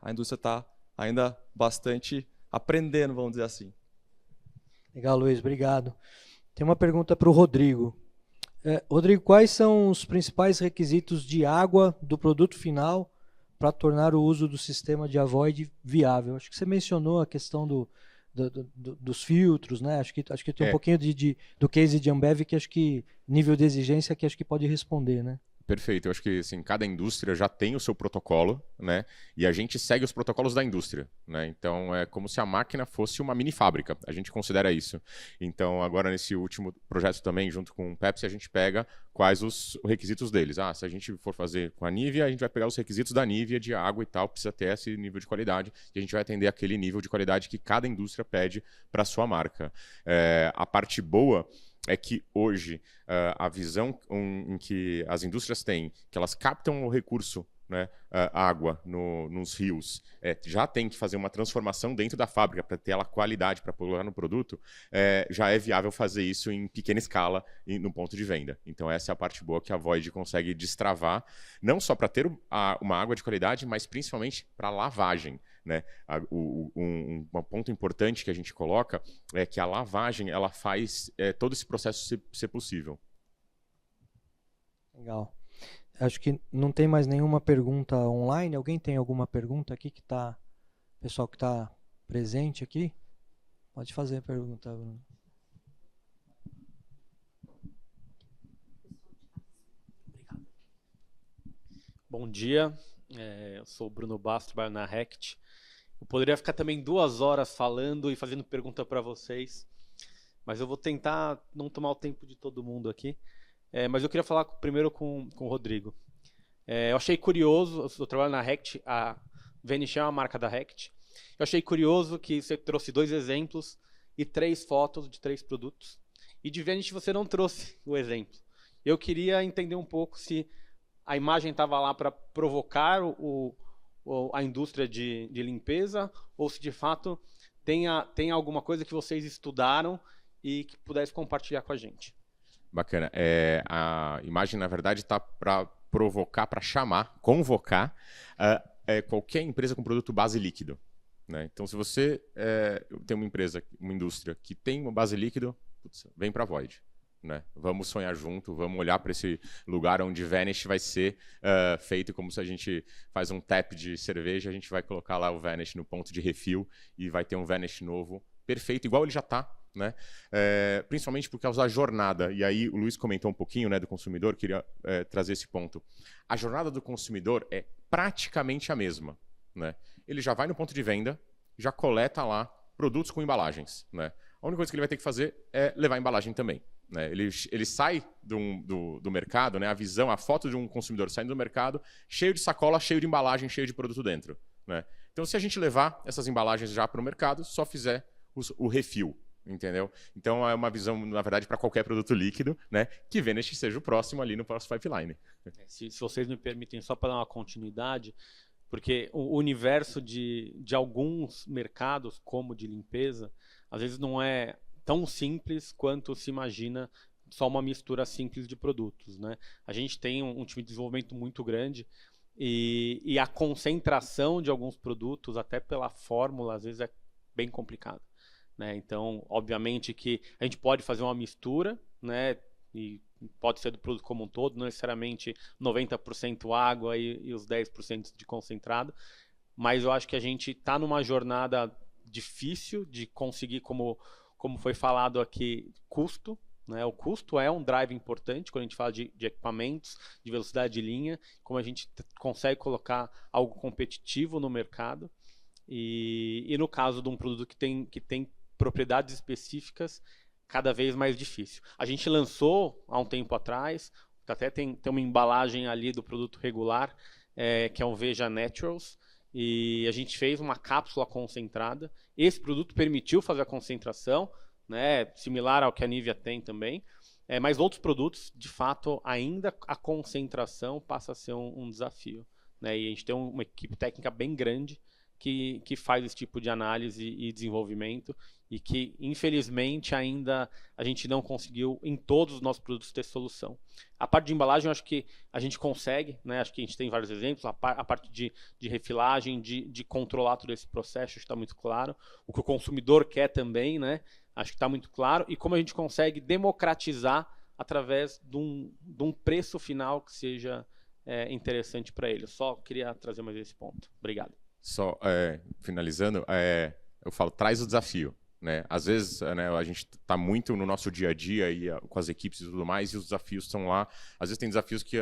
a indústria está ainda bastante aprendendo, vamos dizer assim. Legal, Luiz, obrigado. Tem uma pergunta para o Rodrigo. Rodrigo, quais são os principais requisitos de água do produto final para tornar o uso do sistema de avoid viável? Acho que você mencionou a questão dos filtros, né? Acho que tem um pouquinho do case de Ambev que acho que nível de exigência que acho que pode responder, né? Perfeito, eu acho que assim, cada indústria já tem o seu protocolo, né? E a gente segue os protocolos da indústria, né? Então é como se a máquina fosse uma mini fábrica, a gente considera isso. Então agora nesse último projeto também, junto com o Pepsi, a gente pega quais os requisitos deles. Se a gente for fazer com a Nivea, a gente vai pegar os requisitos da Nivea de água e tal, precisa ter esse nível de qualidade, e a gente vai atender aquele nível de qualidade que cada indústria pede para a sua marca. A parte boa é que hoje a visão em que as indústrias têm, que elas captam o recurso, né, água nos rios, já tem que fazer uma transformação dentro da fábrica para ter ela qualidade para colocar no produto, já é viável fazer isso em pequena escala no ponto de venda. Então essa é a parte boa que a Void consegue destravar, não só para ter uma água de qualidade, mas principalmente para lavagem. Né? Um ponto importante que a gente coloca é que a lavagem ela faz todo esse processo ser possível. Legal. Acho que não tem mais nenhuma pergunta online. Alguém tem alguma pergunta aqui que tá, pessoal que está presente aqui? Pode fazer a pergunta, Bruno. Obrigado. Bom dia, eu sou o Bruno Bastos, trabalho na Rect. Eu poderia ficar também 2 horas falando e fazendo pergunta para vocês, mas eu vou tentar não tomar o tempo de todo mundo aqui. Mas eu queria falar primeiro com o Rodrigo. Eu achei curioso, eu trabalho na Rect, a Vanish é uma marca da Rect. Eu achei curioso que você trouxe 2 exemplos e 3 fotos de 3 produtos. E de Vanish você não trouxe o exemplo. Eu queria entender um pouco se a imagem estava lá para provocar a indústria de limpeza, ou se de fato tem alguma coisa que vocês estudaram e que pudesse compartilhar com a gente. Bacana. A imagem, na verdade, está para provocar, para chamar, convocar qualquer empresa com produto base líquido. Né? Então, se você tem uma empresa, uma indústria que tem uma base líquido, vem para a Void. Né? Vamos sonhar junto, vamos olhar para esse lugar onde Vanish vai ser feito como se a gente faz um tap de cerveja, a gente vai colocar lá o Vanish no ponto de refil e vai ter um Vanish novo, perfeito, igual ele já está. Né? Principalmente por causa da jornada, e aí o Luiz comentou um pouquinho, né, do consumidor, queria trazer esse ponto. A jornada do consumidor é praticamente a mesma. Né? Ele já vai no ponto de venda, já coleta lá produtos com embalagens. Né? A única coisa que ele vai ter que fazer é levar a embalagem também. Né? Ele sai do mercado, né? A foto de um consumidor saindo do mercado, cheio de sacola, cheio de embalagem, cheio de produto dentro. Né? Então, se a gente levar essas embalagens já para o mercado, só fizer o refil. Entendeu? Então é uma visão, na verdade, para qualquer produto líquido, né? Que Vanish seja o próximo ali no próximo pipeline. Se vocês me permitem, só para dar uma continuidade, porque o universo de alguns mercados, como de limpeza, às vezes não é tão simples quanto se imagina só uma mistura simples de produtos. Né? A gente tem um time de desenvolvimento muito grande e a concentração de alguns produtos, até pela fórmula, às vezes é bem complicado. Né? Então, obviamente que a gente pode fazer uma mistura, né? e pode ser do produto como um todo, não necessariamente 90% água e os 10% de concentrado, mas eu acho que a gente está numa jornada difícil de conseguir, como foi falado aqui, custo, né? O custo é um drive importante quando a gente fala de equipamentos, de velocidade de linha, como a gente consegue colocar algo competitivo no mercado. E no caso de um produto que tem propriedades específicas, cada vez mais difícil. A gente lançou há um tempo atrás, até tem uma embalagem ali do produto regular, que é um Veja Naturals, e a gente fez uma cápsula concentrada. Esse produto permitiu fazer a concentração, né, similar ao que a Nivea tem também, mas outros produtos, de fato, ainda a concentração passa a ser um desafio, né, e a gente tem uma equipe técnica bem grande que faz esse tipo de análise e desenvolvimento, e que, infelizmente, ainda a gente não conseguiu, em todos os nossos produtos, ter solução. A parte de embalagem, eu acho que a gente consegue, né? Acho que a gente tem vários exemplos, a parte de refilagem, de controlar todo esse processo, está muito claro. O que o consumidor quer também, né? Acho que está muito claro. E como a gente consegue democratizar através de um preço final que seja interessante para ele. Eu só queria trazer mais esse ponto. Obrigado. Só finalizando, eu falo, traz o desafio. Né? Às vezes, né, a gente está muito no nosso dia a dia e com as equipes e tudo mais, e os desafios estão lá. Às vezes tem desafios que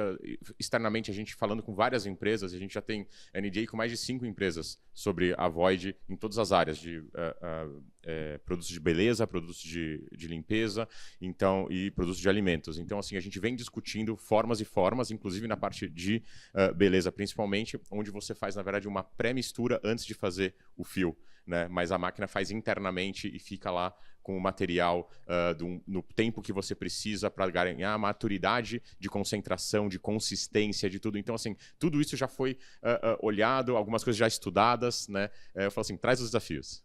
externamente a gente falando com várias empresas, a gente já tem NDA com mais de 5 empresas sobre a Void em todas as áreas, de produtos de beleza, produtos de limpeza, então, e produtos de alimentos. Então, assim, a gente vem discutindo formas e formas, inclusive na parte de beleza, principalmente, onde você faz, na verdade, uma pré-mistura antes de fazer o fio. Né? Mas a máquina faz internamente e fica lá com o material no tempo que você precisa para ganhar maturidade de concentração, de consistência, de tudo. Então, assim, tudo isso já foi olhado, algumas coisas já estudadas, né? Eu falo assim, traz os desafios.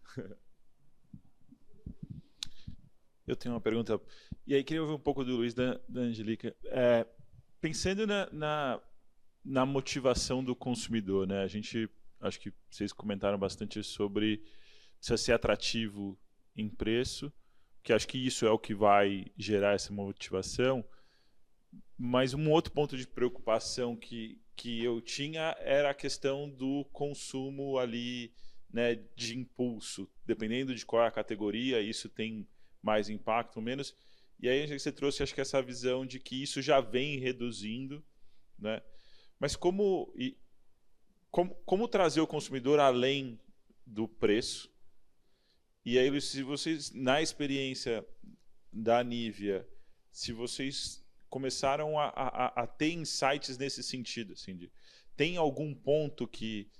Eu tenho uma pergunta. E aí, queria ouvir um pouco do Luiz, da Angelica. Pensando na motivação do consumidor, né? Acho que vocês comentaram bastante sobre precisa ser atrativo em preço, que acho que isso é o que vai gerar essa motivação. Mas um outro ponto de preocupação que eu tinha era a questão do consumo ali, né, de impulso. Dependendo de qual é a categoria, isso tem mais impacto ou menos. E aí você trouxe, acho que essa visão de que isso já vem reduzindo, né? Mas como trazer o consumidor além do preço? E aí, se vocês, na experiência da Nivea, se vocês começaram a ter insights nesse sentido, assim, tem algum ponto que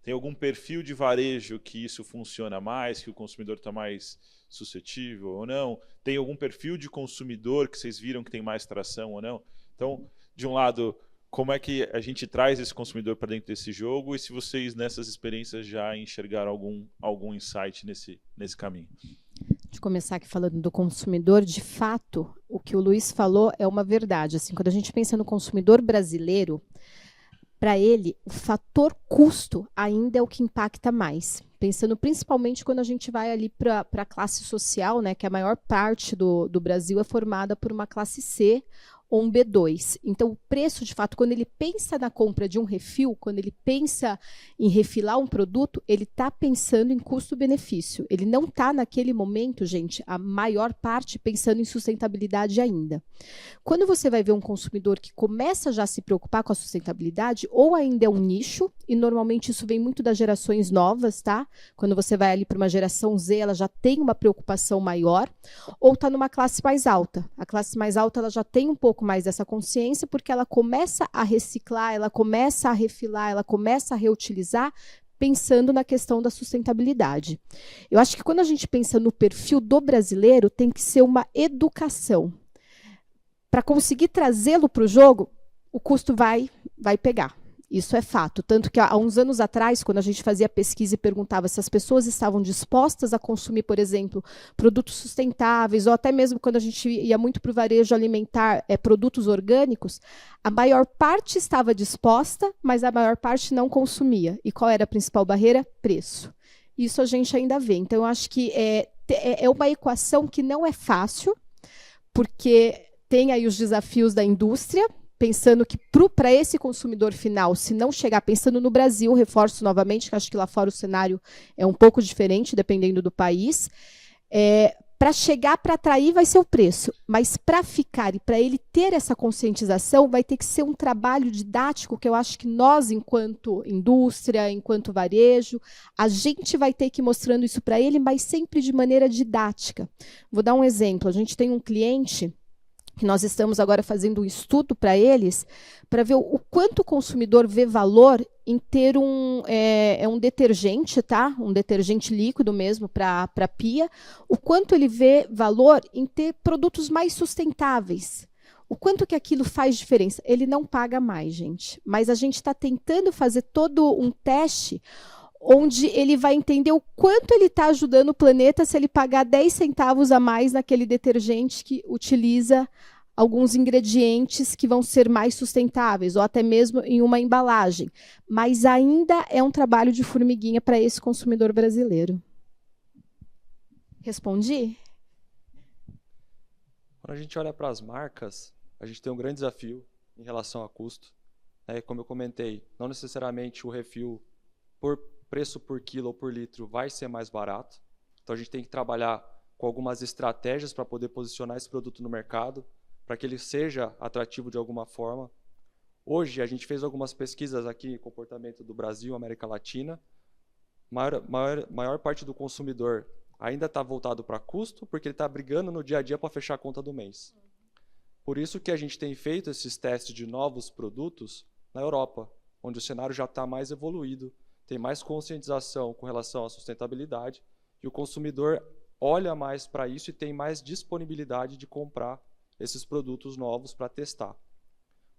tem algum perfil de varejo que isso funciona mais, que o consumidor está mais suscetível ou não? Tem algum perfil de consumidor que vocês viram que tem mais tração ou não? Então, de um lado, como é que a gente traz esse consumidor para dentro desse jogo, e se vocês, nessas experiências, já enxergaram algum insight nesse caminho? De começar aqui falando do consumidor, de fato, o que o Luiz falou é uma verdade. Assim, quando a gente pensa no consumidor brasileiro, para ele, o fator custo ainda é o que impacta mais. Pensando principalmente quando a gente vai ali para a classe social, né, que a maior parte do Brasil é formada por uma classe C, ou um B2. Então, o preço, de fato, quando ele pensa na compra de um refil, quando ele pensa em refilar um produto, ele está pensando em custo-benefício. Ele não está, naquele momento, gente, a maior parte pensando em sustentabilidade ainda. Quando você vai ver um consumidor que começa já a se preocupar com a sustentabilidade, ou ainda é um nicho, e normalmente isso vem muito das gerações novas, tá? Quando você vai ali para uma geração Z, ela já tem uma preocupação maior, ou está numa classe mais alta. A classe mais alta, ela já tem um pouco mais dessa consciência, porque ela começa a reciclar, ela começa a refilar, ela começa a reutilizar, pensando na questão da sustentabilidade. Eu acho que quando a gente pensa no perfil do brasileiro, tem que ser uma educação. Para conseguir trazê-lo para o jogo, o custo vai pegar. Isso é fato. Tanto que há uns anos atrás, quando a gente fazia pesquisa e perguntava se as pessoas estavam dispostas a consumir, por exemplo, produtos sustentáveis, ou até mesmo quando a gente ia muito para o varejo alimentar produtos orgânicos, a maior parte estava disposta, mas a maior parte não consumia. E qual era a principal barreira? Preço. Isso a gente ainda vê. Então, eu acho que é uma equação que não é fácil, porque tem aí os desafios da indústria, pensando que para esse consumidor final, se não chegar, pensando no Brasil, reforço novamente, que acho que lá fora o cenário é um pouco diferente, dependendo do país, para chegar, para atrair, vai ser o preço, mas para ficar e para ele ter essa conscientização, vai ter que ser um trabalho didático, que eu acho que nós, enquanto indústria, enquanto varejo, a gente vai ter que ir mostrando isso para ele, mas sempre de maneira didática. Vou dar um exemplo, a gente tem um cliente que nós estamos agora fazendo um estudo para eles, para ver o quanto o consumidor vê valor em ter um detergente, tá? Um detergente líquido mesmo para pia, o quanto ele vê valor em ter produtos mais sustentáveis. O quanto que aquilo faz diferença? Ele não paga mais, gente. Mas a gente está tentando fazer todo um teste onde ele vai entender o quanto ele está ajudando o planeta se ele pagar 10 centavos a mais naquele detergente que utiliza alguns ingredientes que vão ser mais sustentáveis, ou até mesmo em uma embalagem. Mas ainda é um trabalho de formiguinha para esse consumidor brasileiro. Respondi? Quando a gente olha para as marcas, a gente tem um grande desafio em relação a custo. Como eu comentei, não necessariamente o refil por preço por quilo ou por litro vai ser mais barato. Então a gente tem que trabalhar com algumas estratégias para poder posicionar esse produto no mercado, para que ele seja atrativo de alguma forma. Hoje a gente fez algumas pesquisas aqui em comportamento do Brasil, América Latina. Maior parte do consumidor ainda está voltado para custo, porque ele está brigando no dia a dia para fechar a conta do mês. Por isso que a gente tem feito esses testes de novos produtos na Europa, onde o cenário já está mais evoluído, tem mais conscientização com relação à sustentabilidade e o consumidor olha mais para isso e tem mais disponibilidade de comprar esses produtos novos para testar.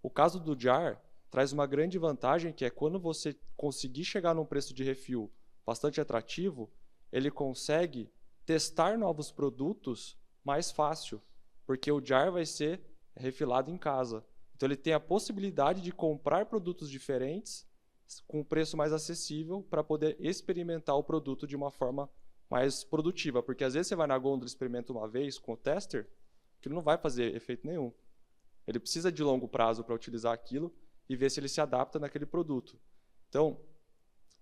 O caso do jar traz uma grande vantagem, que é quando você conseguir chegar num preço de refil bastante atrativo, ele consegue testar novos produtos mais fácil, porque o jar vai ser refilado em casa. Então ele tem a possibilidade de comprar produtos diferentes com um preço mais acessível para poder experimentar o produto de uma forma mais produtiva. Porque às vezes você vai na gôndola e experimenta uma vez com o tester, aquilo não vai fazer efeito nenhum. Ele precisa de longo prazo para utilizar aquilo e ver se ele se adapta naquele produto. Então,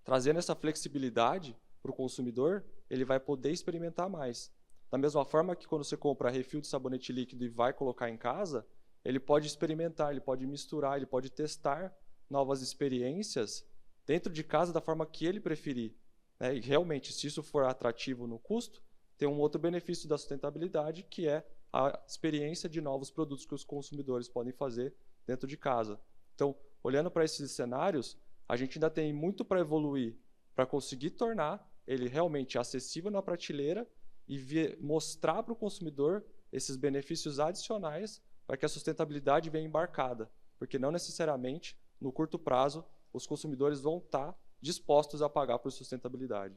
trazendo essa flexibilidade para o consumidor, ele vai poder experimentar mais. Da mesma forma que quando você compra refil de sabonete líquido e vai colocar em casa, ele pode experimentar, ele pode misturar, ele pode testar novas experiências dentro de casa da forma que ele preferir. E realmente, se isso for atrativo no custo, tem um outro benefício da sustentabilidade, que é a experiência de novos produtos que os consumidores podem fazer dentro de casa. Então, olhando para esses cenários, a gente ainda tem muito para evoluir, para conseguir tornar ele realmente acessível na prateleira e mostrar para o consumidor esses benefícios adicionais para que a sustentabilidade venha embarcada, porque não necessariamente, no curto prazo, os consumidores vão estar dispostos a pagar por sustentabilidade.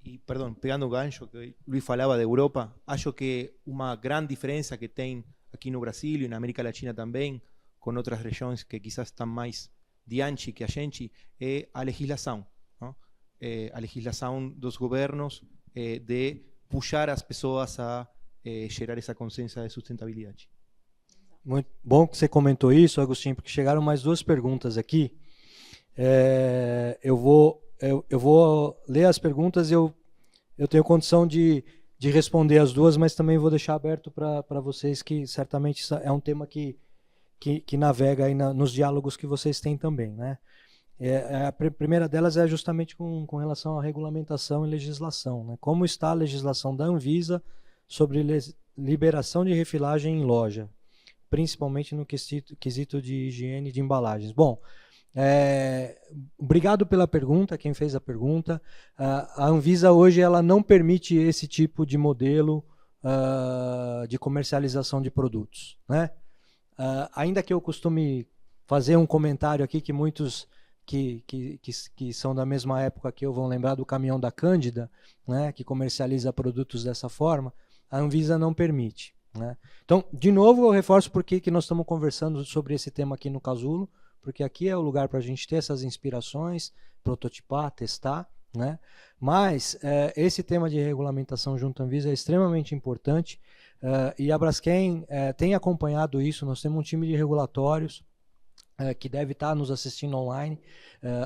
E, perdão, pegando o gancho que Luis falava da Europa, acho que uma grande diferença que tem aqui no Brasil e na América Latina também, com outras regiões que quizás estão mais diante que a gente, é a legislação. Não? A legislação dos governos de puxar as pessoas a gerar essa consciência de sustentabilidade. Muito bom que você comentou isso, Agostinho, porque chegaram mais duas perguntas aqui. Eu vou ler as perguntas e eu tenho condição de responder as duas, mas também vou deixar aberto para vocês, que certamente é um tema que navega aí nos diálogos que vocês têm também, né? A primeira delas é justamente com relação à regulamentação e legislação, né? Como está a legislação da Anvisa sobre liberação de refilagem em loja, principalmente no quesito de higiene de embalagens. Bom, obrigado pela pergunta, quem fez a pergunta. A Anvisa hoje ela não permite esse tipo de modelo de comercialização de produtos, né? Ainda que eu costume fazer um comentário aqui que muitos que são da mesma época que eu vão lembrar do caminhão da Cândida, né, que comercializa produtos dessa forma, a Anvisa não permite, né? Então, de novo, eu reforço por que nós estamos conversando sobre esse tema aqui no Casulo, porque aqui é o lugar para a gente ter essas inspirações, prototipar, testar, né? Mas esse tema de regulamentação junto à Anvisa é extremamente importante, e a Braskem tem acompanhado isso. Nós temos um time de regulatórios que deve estar nos assistindo online,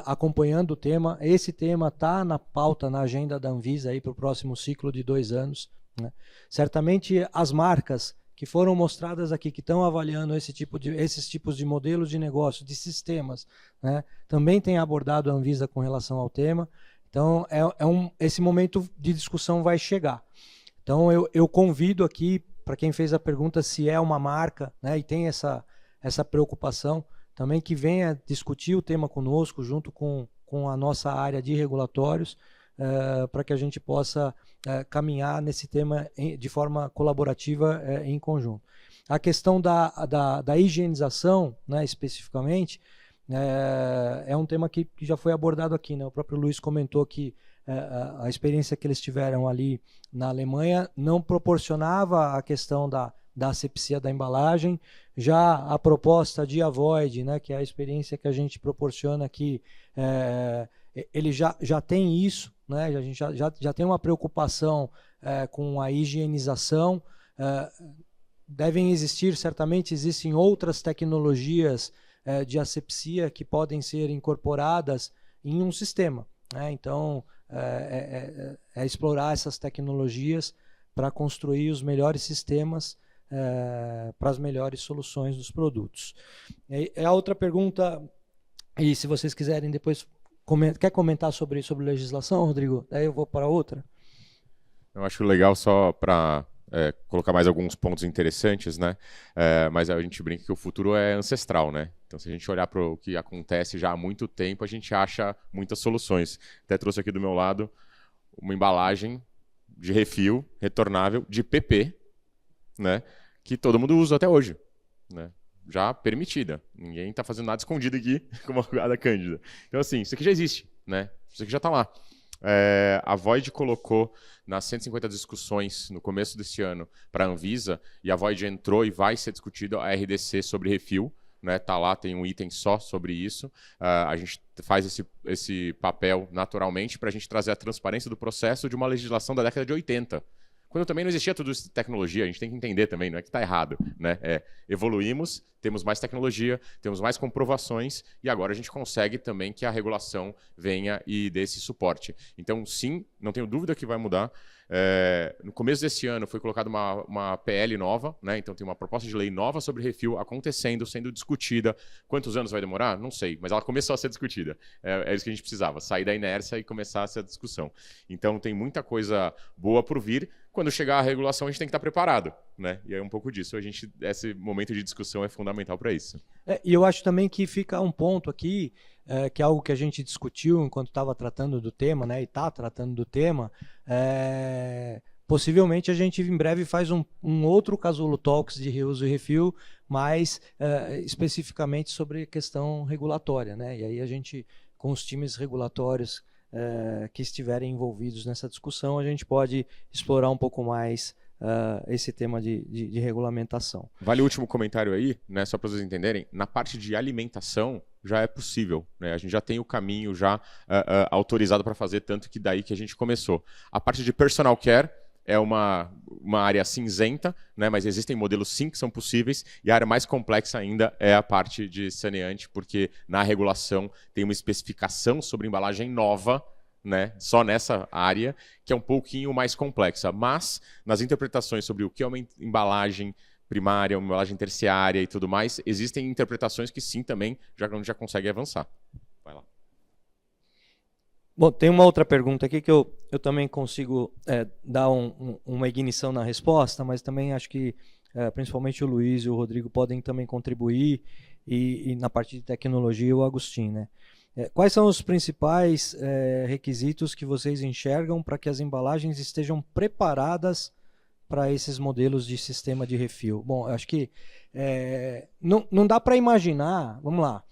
acompanhando o tema. Esse tema está na pauta, na agenda da Anvisa para o próximo ciclo de 2 anos, né? Certamente as marcas que foram mostradas aqui, que estão avaliando esses tipos de modelos de negócio, de sistemas, né, também têm abordado a Anvisa com relação ao tema. Então, esse momento de discussão vai chegar. Então, eu convido aqui, para quem fez a pergunta, se é uma marca, né, e tem essa preocupação, também que venha discutir o tema conosco, junto com a nossa área de regulatórios, para que a gente possa caminhar nesse tema de forma colaborativa em conjunto. A questão da higienização, né, especificamente, é um tema que já foi abordado aqui, né? O próprio Luiz comentou que a experiência que eles tiveram ali na Alemanha não proporcionava a questão da asepsia da embalagem. Já a proposta de Avoid, né, que é a experiência que a gente proporciona aqui, ele já tem isso, né? A gente já tem uma preocupação com a higienização. Certamente existem outras tecnologias de asepsia que podem ser incorporadas em um sistema, né? Então, explorar essas tecnologias para construir os melhores sistemas para as melhores soluções dos produtos. A outra pergunta, e se vocês quiserem depois... Quer comentar sobre legislação, Rodrigo? Daí eu vou para outra. Eu acho legal só para colocar mais alguns pontos interessantes, né? Mas a gente brinca que o futuro é ancestral, né? Então, se a gente olhar para o que acontece já há muito tempo, a gente acha muitas soluções. Até trouxe aqui do meu lado uma embalagem de refil retornável de PP, né? Que todo mundo usa até hoje, né? Já permitida. Ninguém está fazendo nada escondido aqui com uma jogada cândida. Então, assim, isso aqui já existe, né? Isso aqui já está lá. A Void colocou nas 150 discussões no começo desse ano para a Anvisa, e a Void entrou e vai ser discutido a RDC sobre refil, né? Tá lá, tem um item só sobre isso. A gente faz esse papel naturalmente para a gente trazer a transparência do processo de uma legislação da década de 80. Quando também não existia tudo isso de tecnologia, a gente tem que entender também, não é que está errado, né? Evoluímos, temos mais tecnologia, temos mais comprovações, e agora a gente consegue também que a regulação venha e dê esse suporte. Então, sim, não tenho dúvida que vai mudar. No começo desse ano foi colocada uma PL nova, né? Então tem uma proposta de lei nova sobre refil acontecendo, sendo discutida. Quantos anos vai demorar? Não sei, mas ela começou a ser discutida. É isso que a gente precisava, sair da inércia e começar essa discussão. Então tem muita coisa boa por vir. Quando chegar a regulação, a gente tem que estar preparado, né? E é um pouco disso. Esse momento de discussão é fundamental para isso. E eu acho também que fica um ponto aqui, que é algo que a gente discutiu enquanto estava tratando do tema, né? E está tratando do tema. Possivelmente a gente em breve faz um outro Casulo Talks de reuso e refil, mas especificamente sobre questão regulatória, né? E aí a gente, com os times regulatórios que estiverem envolvidos nessa discussão, a gente pode explorar um pouco mais esse tema de regulamentação. Vale o último comentário aí, né, só para vocês entenderem, na parte de alimentação já é possível, né? A gente já tem o caminho já autorizado para fazer, tanto que daí que a gente começou. A parte de personal care é uma área cinzenta, né, mas existem modelos sim que são possíveis, e a área mais complexa ainda é a parte de saneante, porque na regulação tem uma especificação sobre embalagem nova, né, só nessa área, que é um pouquinho mais complexa. Mas nas interpretações sobre o que é uma embalagem primária, uma embalagem terciária e tudo mais, existem interpretações que sim também já consegue avançar. Vai lá. Bom, tem uma outra pergunta aqui que eu também consigo dar uma ignição na resposta, mas também acho que principalmente o Luiz e o Rodrigo podem também contribuir, e na parte de tecnologia o Agostinho, né? Quais são os principais requisitos que vocês enxergam para que as embalagens estejam preparadas para esses modelos de sistema de refil? Bom, acho que não dá para imaginar, vamos lá,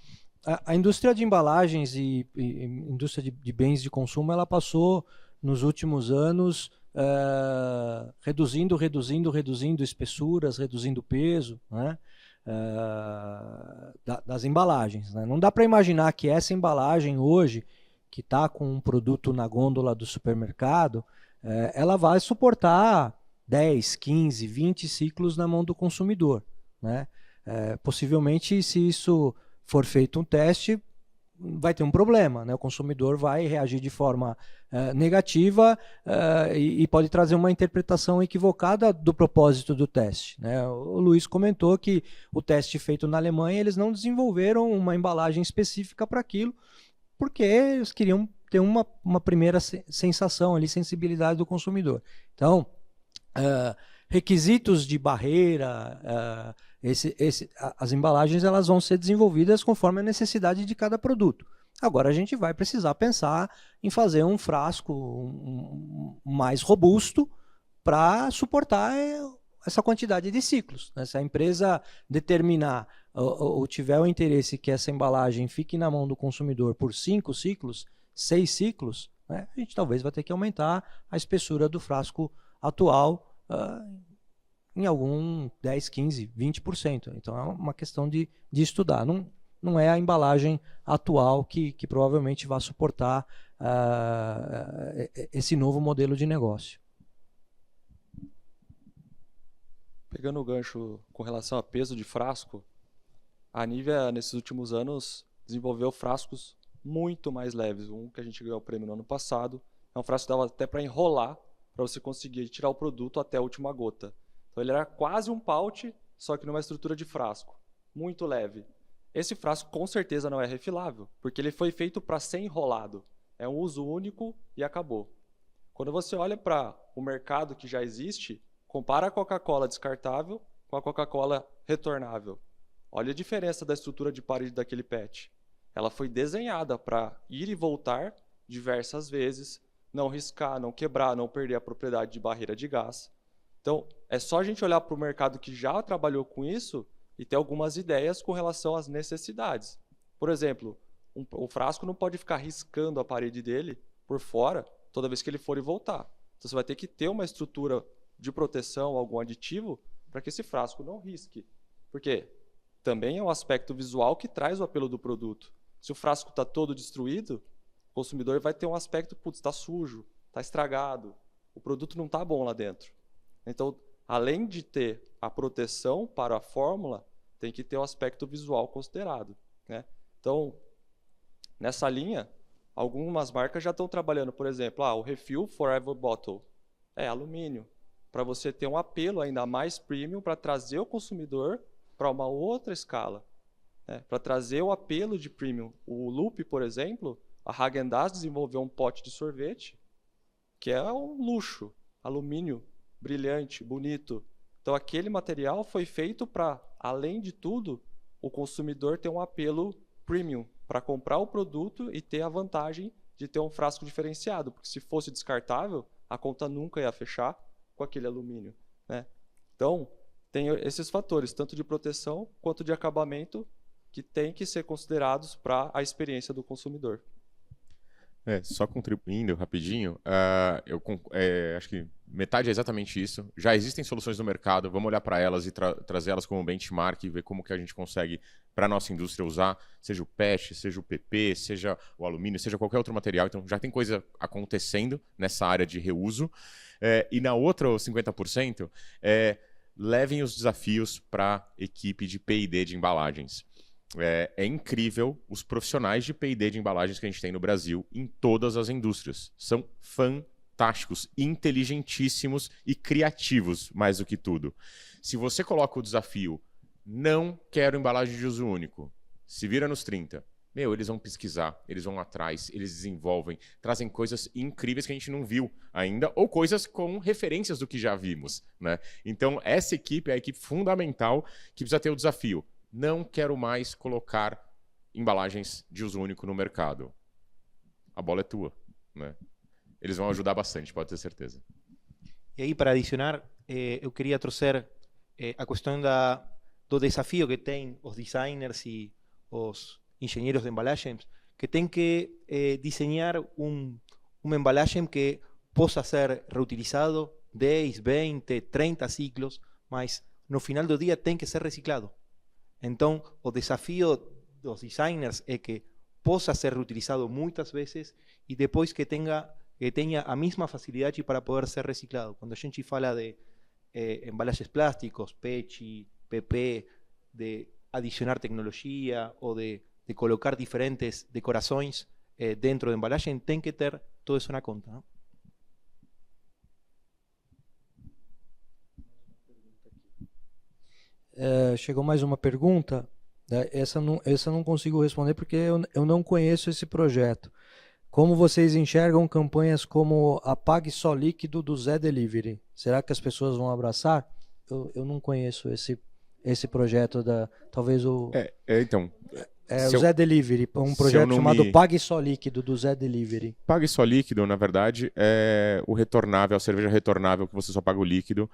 a indústria de embalagens e indústria de bens de consumo, ela passou nos últimos anos reduzindo espessuras, reduzindo peso, né, das embalagens, né? Não dá para imaginar que essa embalagem hoje, que está com um produto na gôndola do supermercado, ela vai suportar 10, 15, 20 ciclos na mão do consumidor, né? Possivelmente, se isso for feito um teste, vai ter um problema, né? O consumidor vai reagir de forma negativa e pode trazer uma interpretação equivocada do propósito do teste, né? O Luiz comentou que o teste feito na Alemanha, eles não desenvolveram uma embalagem específica para aquilo, porque eles queriam ter uma primeira sensação ali, sensibilidade do consumidor. Então, requisitos de barreira, as embalagens elas vão ser desenvolvidas conforme a necessidade de cada produto. Agora a gente vai precisar pensar em fazer um frasco mais robusto para suportar essa quantidade de ciclos, né? Se a empresa determinar ou tiver o interesse que essa embalagem fique na mão do consumidor por 5 ciclos, 6 ciclos, né? A gente talvez vai ter que aumentar a espessura do frasco atual em algum 10, 15, 20%. Então é uma questão de estudar. Não é a embalagem atual que provavelmente vai suportar esse novo modelo de negócio. Pegando o gancho com relação a peso de frasco, a Nivea, nesses últimos anos, desenvolveu frascos muito mais leves. Um que a gente ganhou o prêmio no ano passado, é um frasco que dava até para enrolar, para você conseguir tirar o produto até a última gota. Então ele era quase um pouch, só que numa estrutura de frasco, muito leve. Esse frasco com certeza não é refilável, porque ele foi feito para ser enrolado. É um uso único e acabou. Quando você olha para o mercado que já existe, compara a Coca-Cola descartável com a Coca-Cola retornável. Olha a diferença da estrutura de parede daquele PET. Ela foi desenhada para ir e voltar diversas vezes, não riscar, não quebrar, não perder a propriedade de barreira de gás. Então, é só a gente olhar para o mercado que já trabalhou com isso e ter algumas ideias com relação às necessidades. Por exemplo, o frasco não pode ficar riscando a parede dele por fora toda vez que ele for e voltar. Então, você vai ter que ter uma estrutura de proteção, algum aditivo, para que esse frasco não risque. Porque também é um aspecto visual que traz o apelo do produto. Se o frasco está todo destruído, o consumidor vai ter um aspecto, putz, está sujo, está estragado, o produto não está bom lá dentro. Então, além de ter a proteção para a fórmula, tem que ter o aspecto visual considerado, né? Então, nessa linha, algumas marcas já estão trabalhando, por exemplo, o Refill Forever Bottle. É alumínio, para você ter um apelo ainda mais premium para trazer o consumidor para uma outra escala, né? Para trazer o apelo de premium. O Loop, por exemplo, a Häagen-Dazs desenvolveu um pote de sorvete que é um luxo, alumínio, brilhante, bonito. Então, aquele material foi feito para, além de tudo, o consumidor ter um apelo premium para comprar o produto e ter a vantagem de ter um frasco diferenciado, porque se fosse descartável, a conta nunca ia fechar com aquele alumínio, né? Então, tem esses fatores, tanto de proteção quanto de acabamento, que tem que ser considerados para a experiência do consumidor. Só contribuindo rapidinho, eu acho que metade é exatamente isso. Já existem soluções no mercado, vamos olhar para elas e trazer elas como benchmark e ver como que a gente consegue, para a nossa indústria, usar, seja o PET, seja o PP, seja o alumínio, seja qualquer outro material. Então, já tem coisa acontecendo nessa área de reuso. E na outra, os 50%, levem os desafios para a equipe de P&D de embalagens. É incrível os profissionais de P&D de embalagens que a gente tem no Brasil em todas as indústrias. São fantásticos, inteligentíssimos e criativos, mais do que tudo. Se você coloca o desafio, não quero embalagem de uso único, se vira nos 30, eles vão pesquisar, eles vão atrás, eles desenvolvem, trazem coisas incríveis que a gente não viu ainda, ou coisas com referências do que já vimos, né? Então, essa equipe é a equipe fundamental que precisa ter o desafio. Não quero mais colocar embalagens de uso único no mercado. A bola é tua, né? Eles vão ajudar bastante, pode ter certeza. E aí, para adicionar, eu queria trazer a questão do desafio que tem os designers e os engenheiros de embalagens, que tem que desenhar uma embalagem que possa ser reutilizado 10, 20, 30 ciclos, mas no final do dia tem que ser reciclado. Então, o desafio dos designers é que possa ser reutilizado muitas vezes e depois que tenha a mesma facilidade para poder ser reciclado. Quando a gente fala de embalagens plásticos, PET, PP, de adicionar tecnologia ou de colocar diferentes decorações dentro da embalagem, tem que ter tudo isso na conta, não? Chegou mais uma pergunta. Essa eu não consigo responder porque eu não conheço esse projeto. Como vocês enxergam campanhas como a Pague Só Líquido do Zé Delivery? Será que as pessoas vão abraçar? Eu não conheço esse projeto talvez o... Então... o Zé Delivery, um projeto chamado Pague Só Líquido do Zé Delivery. Pague Só Líquido, na verdade, é o retornável, a cerveja retornável que você só paga o líquido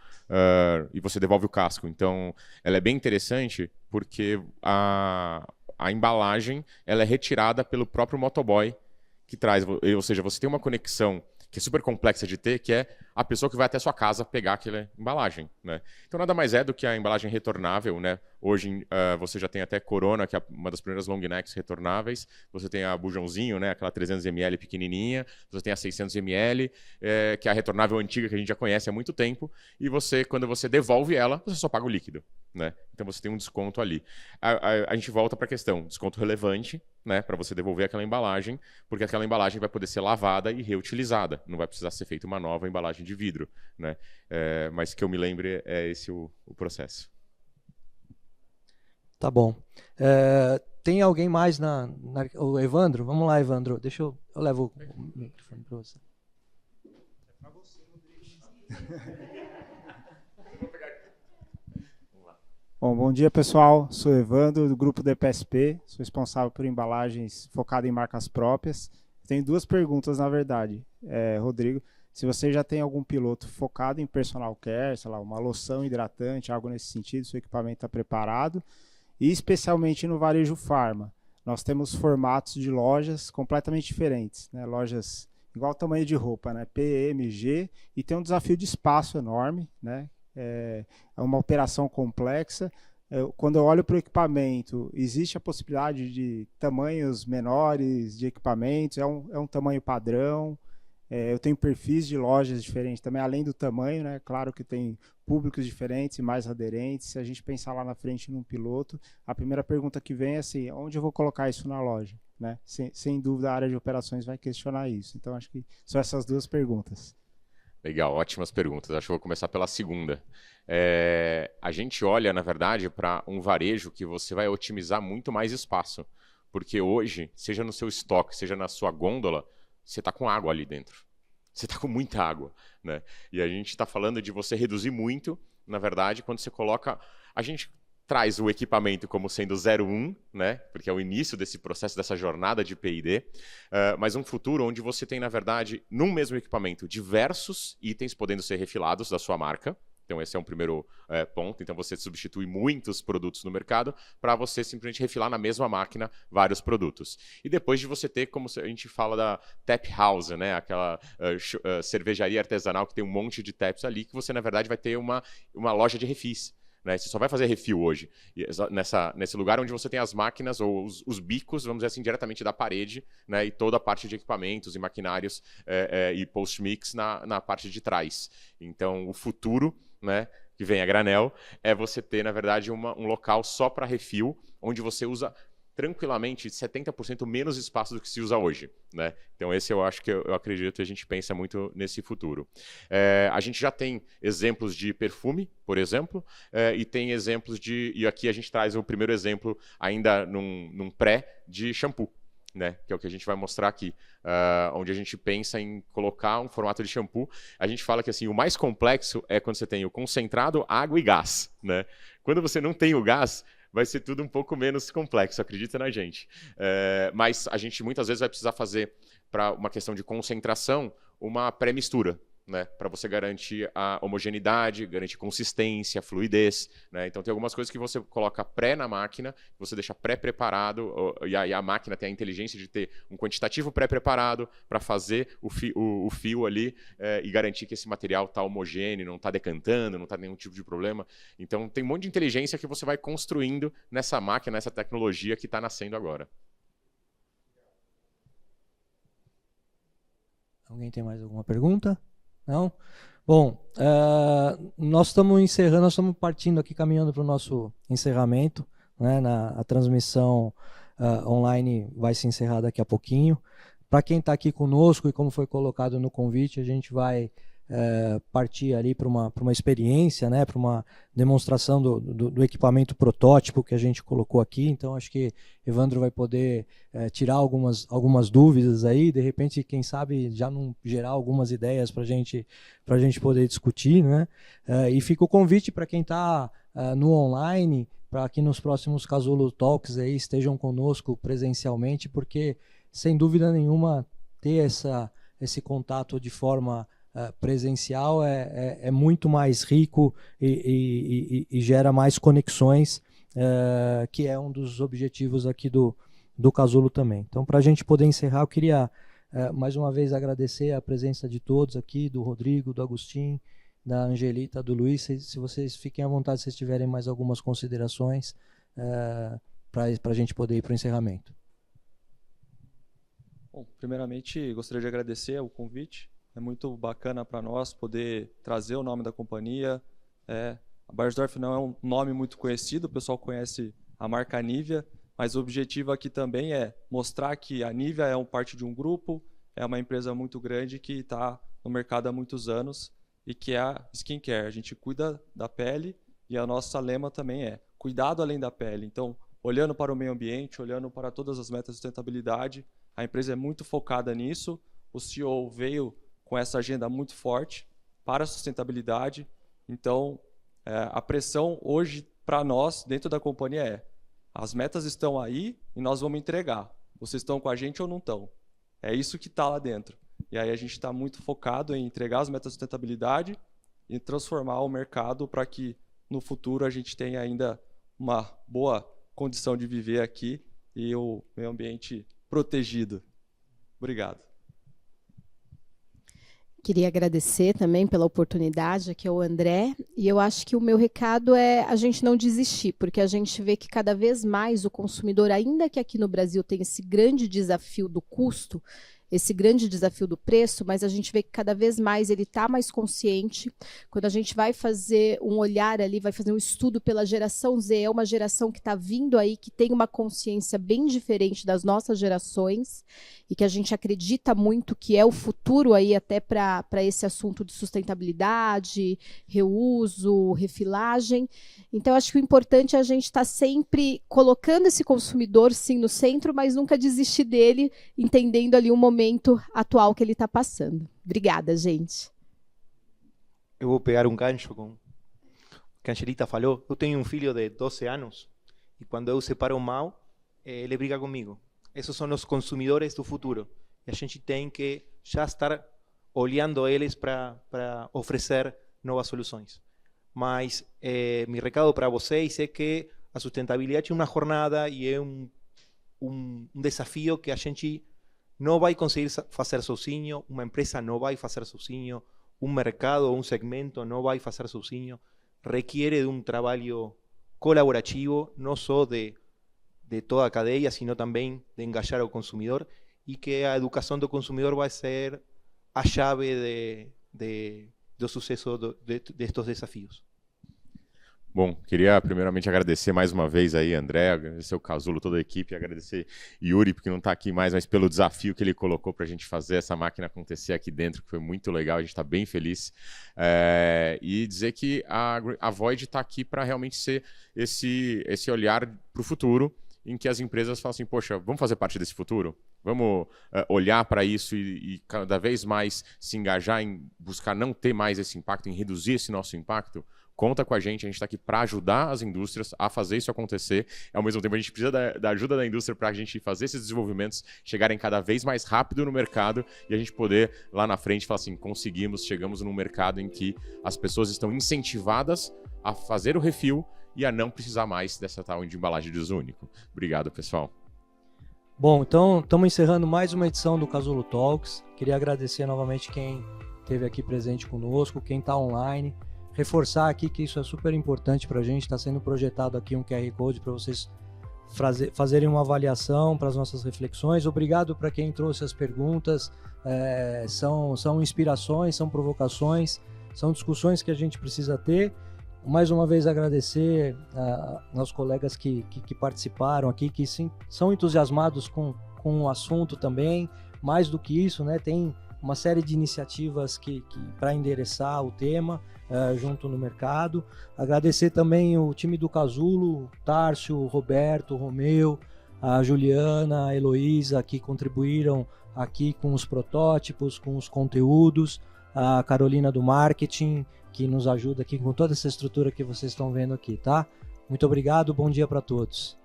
e você devolve o casco. Então, ela é bem interessante porque a embalagem ela é retirada pelo próprio motoboy que traz. Ou seja, você tem uma conexão que é super complexa de ter, que é a pessoa que vai até a sua casa pegar aquela embalagem, né? Então nada mais é do que a embalagem retornável, né? Hoje você já tem até Corona, que é uma das primeiras long necks retornáveis, você tem a Bujãozinho, né? Aquela 300 ml pequenininha, você tem a 600 ml, que é a retornável antiga que a gente já conhece há muito tempo, e quando você devolve ela, você só paga o líquido, né? Então você tem um desconto ali. A gente volta para a questão, desconto relevante, né? Para você devolver aquela embalagem, porque aquela embalagem vai poder ser lavada e reutilizada, não vai precisar ser feita uma nova embalagem de vidro, né? Mas que eu me lembre é esse o processo. Tá bom. Tem alguém mais o Evandro? Vamos lá, Evandro. Deixa eu levo o microfone para você. É para você, Rodrigo. Bom dia, pessoal. Sou Evandro, do grupo DPSP. Sou responsável por embalagens focado em marcas próprias. Tenho duas perguntas, na verdade. Rodrigo, se você já tem algum piloto focado em personal care, sei lá, uma loção hidratante, algo nesse sentido, seu equipamento está preparado, e especialmente no varejo farma. Nós temos formatos de lojas completamente diferentes, né? Lojas igual tamanho de roupa, né? P, M, G, e tem um desafio de espaço enorme, né? É uma operação complexa. Quando eu olho para o equipamento, existe a possibilidade de tamanhos menores de equipamentos, é um tamanho padrão. Eu tenho perfis de lojas diferentes também, além do tamanho, né? Claro que tem públicos diferentes e mais aderentes. Se a gente pensar lá na frente num piloto, a primeira pergunta que vem é assim, onde eu vou colocar isso na loja? Né? Sem dúvida a área de operações vai questionar isso. Então acho que são essas duas perguntas. Legal, ótimas perguntas. Acho que vou começar pela segunda. A gente olha, na verdade, para um varejo que você vai otimizar muito mais espaço. Porque hoje, seja no seu estoque, seja na sua gôndola, você está com água ali dentro. Você está com muita água, né? E a gente está falando de você reduzir muito, na verdade, quando você coloca... A gente traz o equipamento como sendo 01, né? Porque é o início desse processo, dessa jornada de P&D, mas um futuro onde você tem, na verdade, num mesmo equipamento, diversos itens podendo ser refilados da sua marca. Então esse é um primeiro ponto. Então você substitui muitos produtos no mercado para você simplesmente refilar na mesma máquina vários produtos. E depois de você ter, como a gente fala da tap house, né? Aquela cervejaria artesanal que tem um monte de taps ali, que você, na verdade, vai ter uma loja de refis. Né? Você só vai fazer refil hoje nesse lugar onde você tem as máquinas ou os bicos, vamos dizer assim, diretamente da parede, né? E toda a parte de equipamentos e maquinários e post-mix na parte de trás. Então, o futuro, né, que vem a granel, é você ter, na verdade, um local só para refil, onde você usa tranquilamente 70% menos espaço do que se usa hoje, né? Então esse eu acho que eu acredito e a gente pensa muito nesse futuro. A gente já tem exemplos de perfume, por exemplo, e tem exemplos e aqui a gente traz o primeiro exemplo ainda num pré de shampoo, né? Que é o que a gente vai mostrar aqui, onde a gente pensa em colocar um formato de shampoo. A gente fala que assim, o mais complexo é quando você tem o concentrado, água e gás, né? Quando você não tem o gás, vai ser tudo um pouco menos complexo, acredita na gente. Mas a gente muitas vezes vai precisar fazer, para uma questão de concentração, uma pré-mistura, né? Para você garantir a homogeneidade, garantir consistência, fluidez, né? Então tem algumas coisas que você coloca pré na máquina, você deixa pré-preparado, e aí a máquina tem a inteligência de ter um quantitativo pré-preparado para fazer o fio ali e garantir que esse material está homogêneo, não está decantando, não está nenhum tipo de problema. Então tem um monte de inteligência que você vai construindo nessa máquina, nessa tecnologia que está nascendo agora. Alguém tem mais alguma pergunta? Não? Bom, nós estamos encerrando, nós estamos partindo aqui, caminhando para o nosso encerramento, né? A transmissão online vai se encerrar daqui a pouquinho. Para quem está aqui conosco, e como foi colocado no convite, a gente vai partir ali para uma experiência, né? Para uma demonstração do equipamento protótipo que a gente colocou aqui. Então, acho que Evandro vai poder tirar algumas dúvidas aí, de repente, quem sabe, já não gerar algumas ideias para a gente poder discutir, né? E fica o convite para quem está no online, para que nos próximos Casulo Talks aí estejam conosco presencialmente, porque, sem dúvida nenhuma, ter esse contato de forma presencial é muito mais rico e gera mais conexões, que é um dos objetivos aqui do Casulo também. Então, para a gente poder encerrar, eu queria mais uma vez agradecer a presença de todos aqui, do Rodrigo, do Agustin, da Angelita, do Luiz. Se vocês fiquem à vontade, se vocês tiverem mais algumas considerações, para a gente poder ir para o encerramento. Bom, primeiramente, gostaria de agradecer o convite. É muito bacana para nós poder trazer o nome da companhia. A Beiersdorf não é um nome muito conhecido, o pessoal conhece a marca Nivea, mas o objetivo aqui também é mostrar que a Nivea é parte de um grupo, é uma empresa muito grande que está no mercado há muitos anos e que é a skincare. A gente cuida da pele e a nossa lema também é cuidado além da pele. Então, olhando para o meio ambiente, olhando para todas as metas de sustentabilidade, a empresa é muito focada nisso. O CEO veio com essa agenda muito forte para a sustentabilidade. Então, a pressão hoje para nós, dentro da companhia, as metas estão aí e nós vamos entregar. Vocês estão com a gente ou não estão? É isso que está lá dentro. E aí a gente está muito focado em entregar as metas de sustentabilidade e transformar o mercado para que, no futuro, a gente tenha ainda uma boa condição de viver aqui e o meio ambiente protegido. Obrigado. Queria agradecer também pela oportunidade, aqui é o André, e eu acho que o meu recado é a gente não desistir, porque a gente vê que cada vez mais o consumidor, ainda que aqui no Brasil tenha esse grande desafio do custo, esse grande desafio do preço, mas a gente vê que cada vez mais ele está mais consciente. Quando a gente vai fazer um olhar ali, vai fazer um estudo pela geração Z, é uma geração que está vindo aí, que tem uma consciência bem diferente das nossas gerações, e que a gente acredita muito que é o futuro aí até para esse assunto de sustentabilidade, reuso, refilagem. Então, acho que o importante é a gente estar sempre colocando esse consumidor, sim, no centro, mas nunca desistir dele, entendendo ali o momento atual que ele está passando. Obrigada, gente. Eu vou pegar um gancho com o que a Angelita falou. Eu tenho um filho de 12 anos e quando eu separo o mal, ele briga comigo. Esses são os consumidores do futuro. E a gente tem que já estar olhando eles para oferecer novas soluções. Mas meu recado para vocês é que a sustentabilidade é uma jornada e é um desafio que a gente não vai conseguir fazer sozinho, uma empresa não vai fazer sozinho, um mercado ou um segmento não vai fazer sozinho. Requiere de um trabalho colaborativo, não só de toda a cadeia, sino também de engajar ao consumidor, e que a educação do consumidor vai ser a chave do sucesso destes desafios. Bom, queria primeiramente agradecer mais uma vez aí, André, agradecer o Casulo, toda a equipe, agradecer Yuri, porque não está aqui mais, mas pelo desafio que ele colocou para a gente fazer essa máquina acontecer aqui dentro, que foi muito legal, a gente está bem feliz. E dizer que a Void está aqui para realmente ser esse olhar para o futuro, em que as empresas falam assim, poxa, vamos fazer parte desse futuro? Vamos olhar para isso e cada vez mais se engajar em buscar não ter mais esse impacto, em reduzir esse nosso impacto? Conta com a gente está aqui para ajudar as indústrias a fazer isso acontecer. Ao mesmo tempo, a gente precisa da ajuda da indústria para a gente fazer esses desenvolvimentos chegarem cada vez mais rápido no mercado e a gente poder, lá na frente, falar assim, chegamos num mercado em que as pessoas estão incentivadas a fazer o refill e a não precisar mais dessa tal de embalagem de uso único. Obrigado, pessoal. Bom, então estamos encerrando mais uma edição do Casulo Talks. Queria agradecer novamente quem esteve aqui presente conosco, quem está online. Reforçar aqui que isso é super importante para a gente. Está sendo projetado aqui um QR Code para vocês fazerem uma avaliação para as nossas reflexões. Obrigado para quem trouxe as perguntas. São inspirações, são provocações, são discussões que a gente precisa ter. Mais uma vez agradecer aos colegas que participaram aqui, que sim, são entusiasmados com o assunto também. Mais do que isso, né, tem uma série de iniciativas para endereçar o tema junto no mercado. Agradecer também o time do Casulo, Tárcio, Roberto, Romeu, a Juliana, a Heloísa, que contribuíram aqui com os protótipos, com os conteúdos, a Carolina do marketing, que nos ajuda aqui com toda essa estrutura que vocês estão vendo aqui, tá? Muito obrigado, bom dia para todos.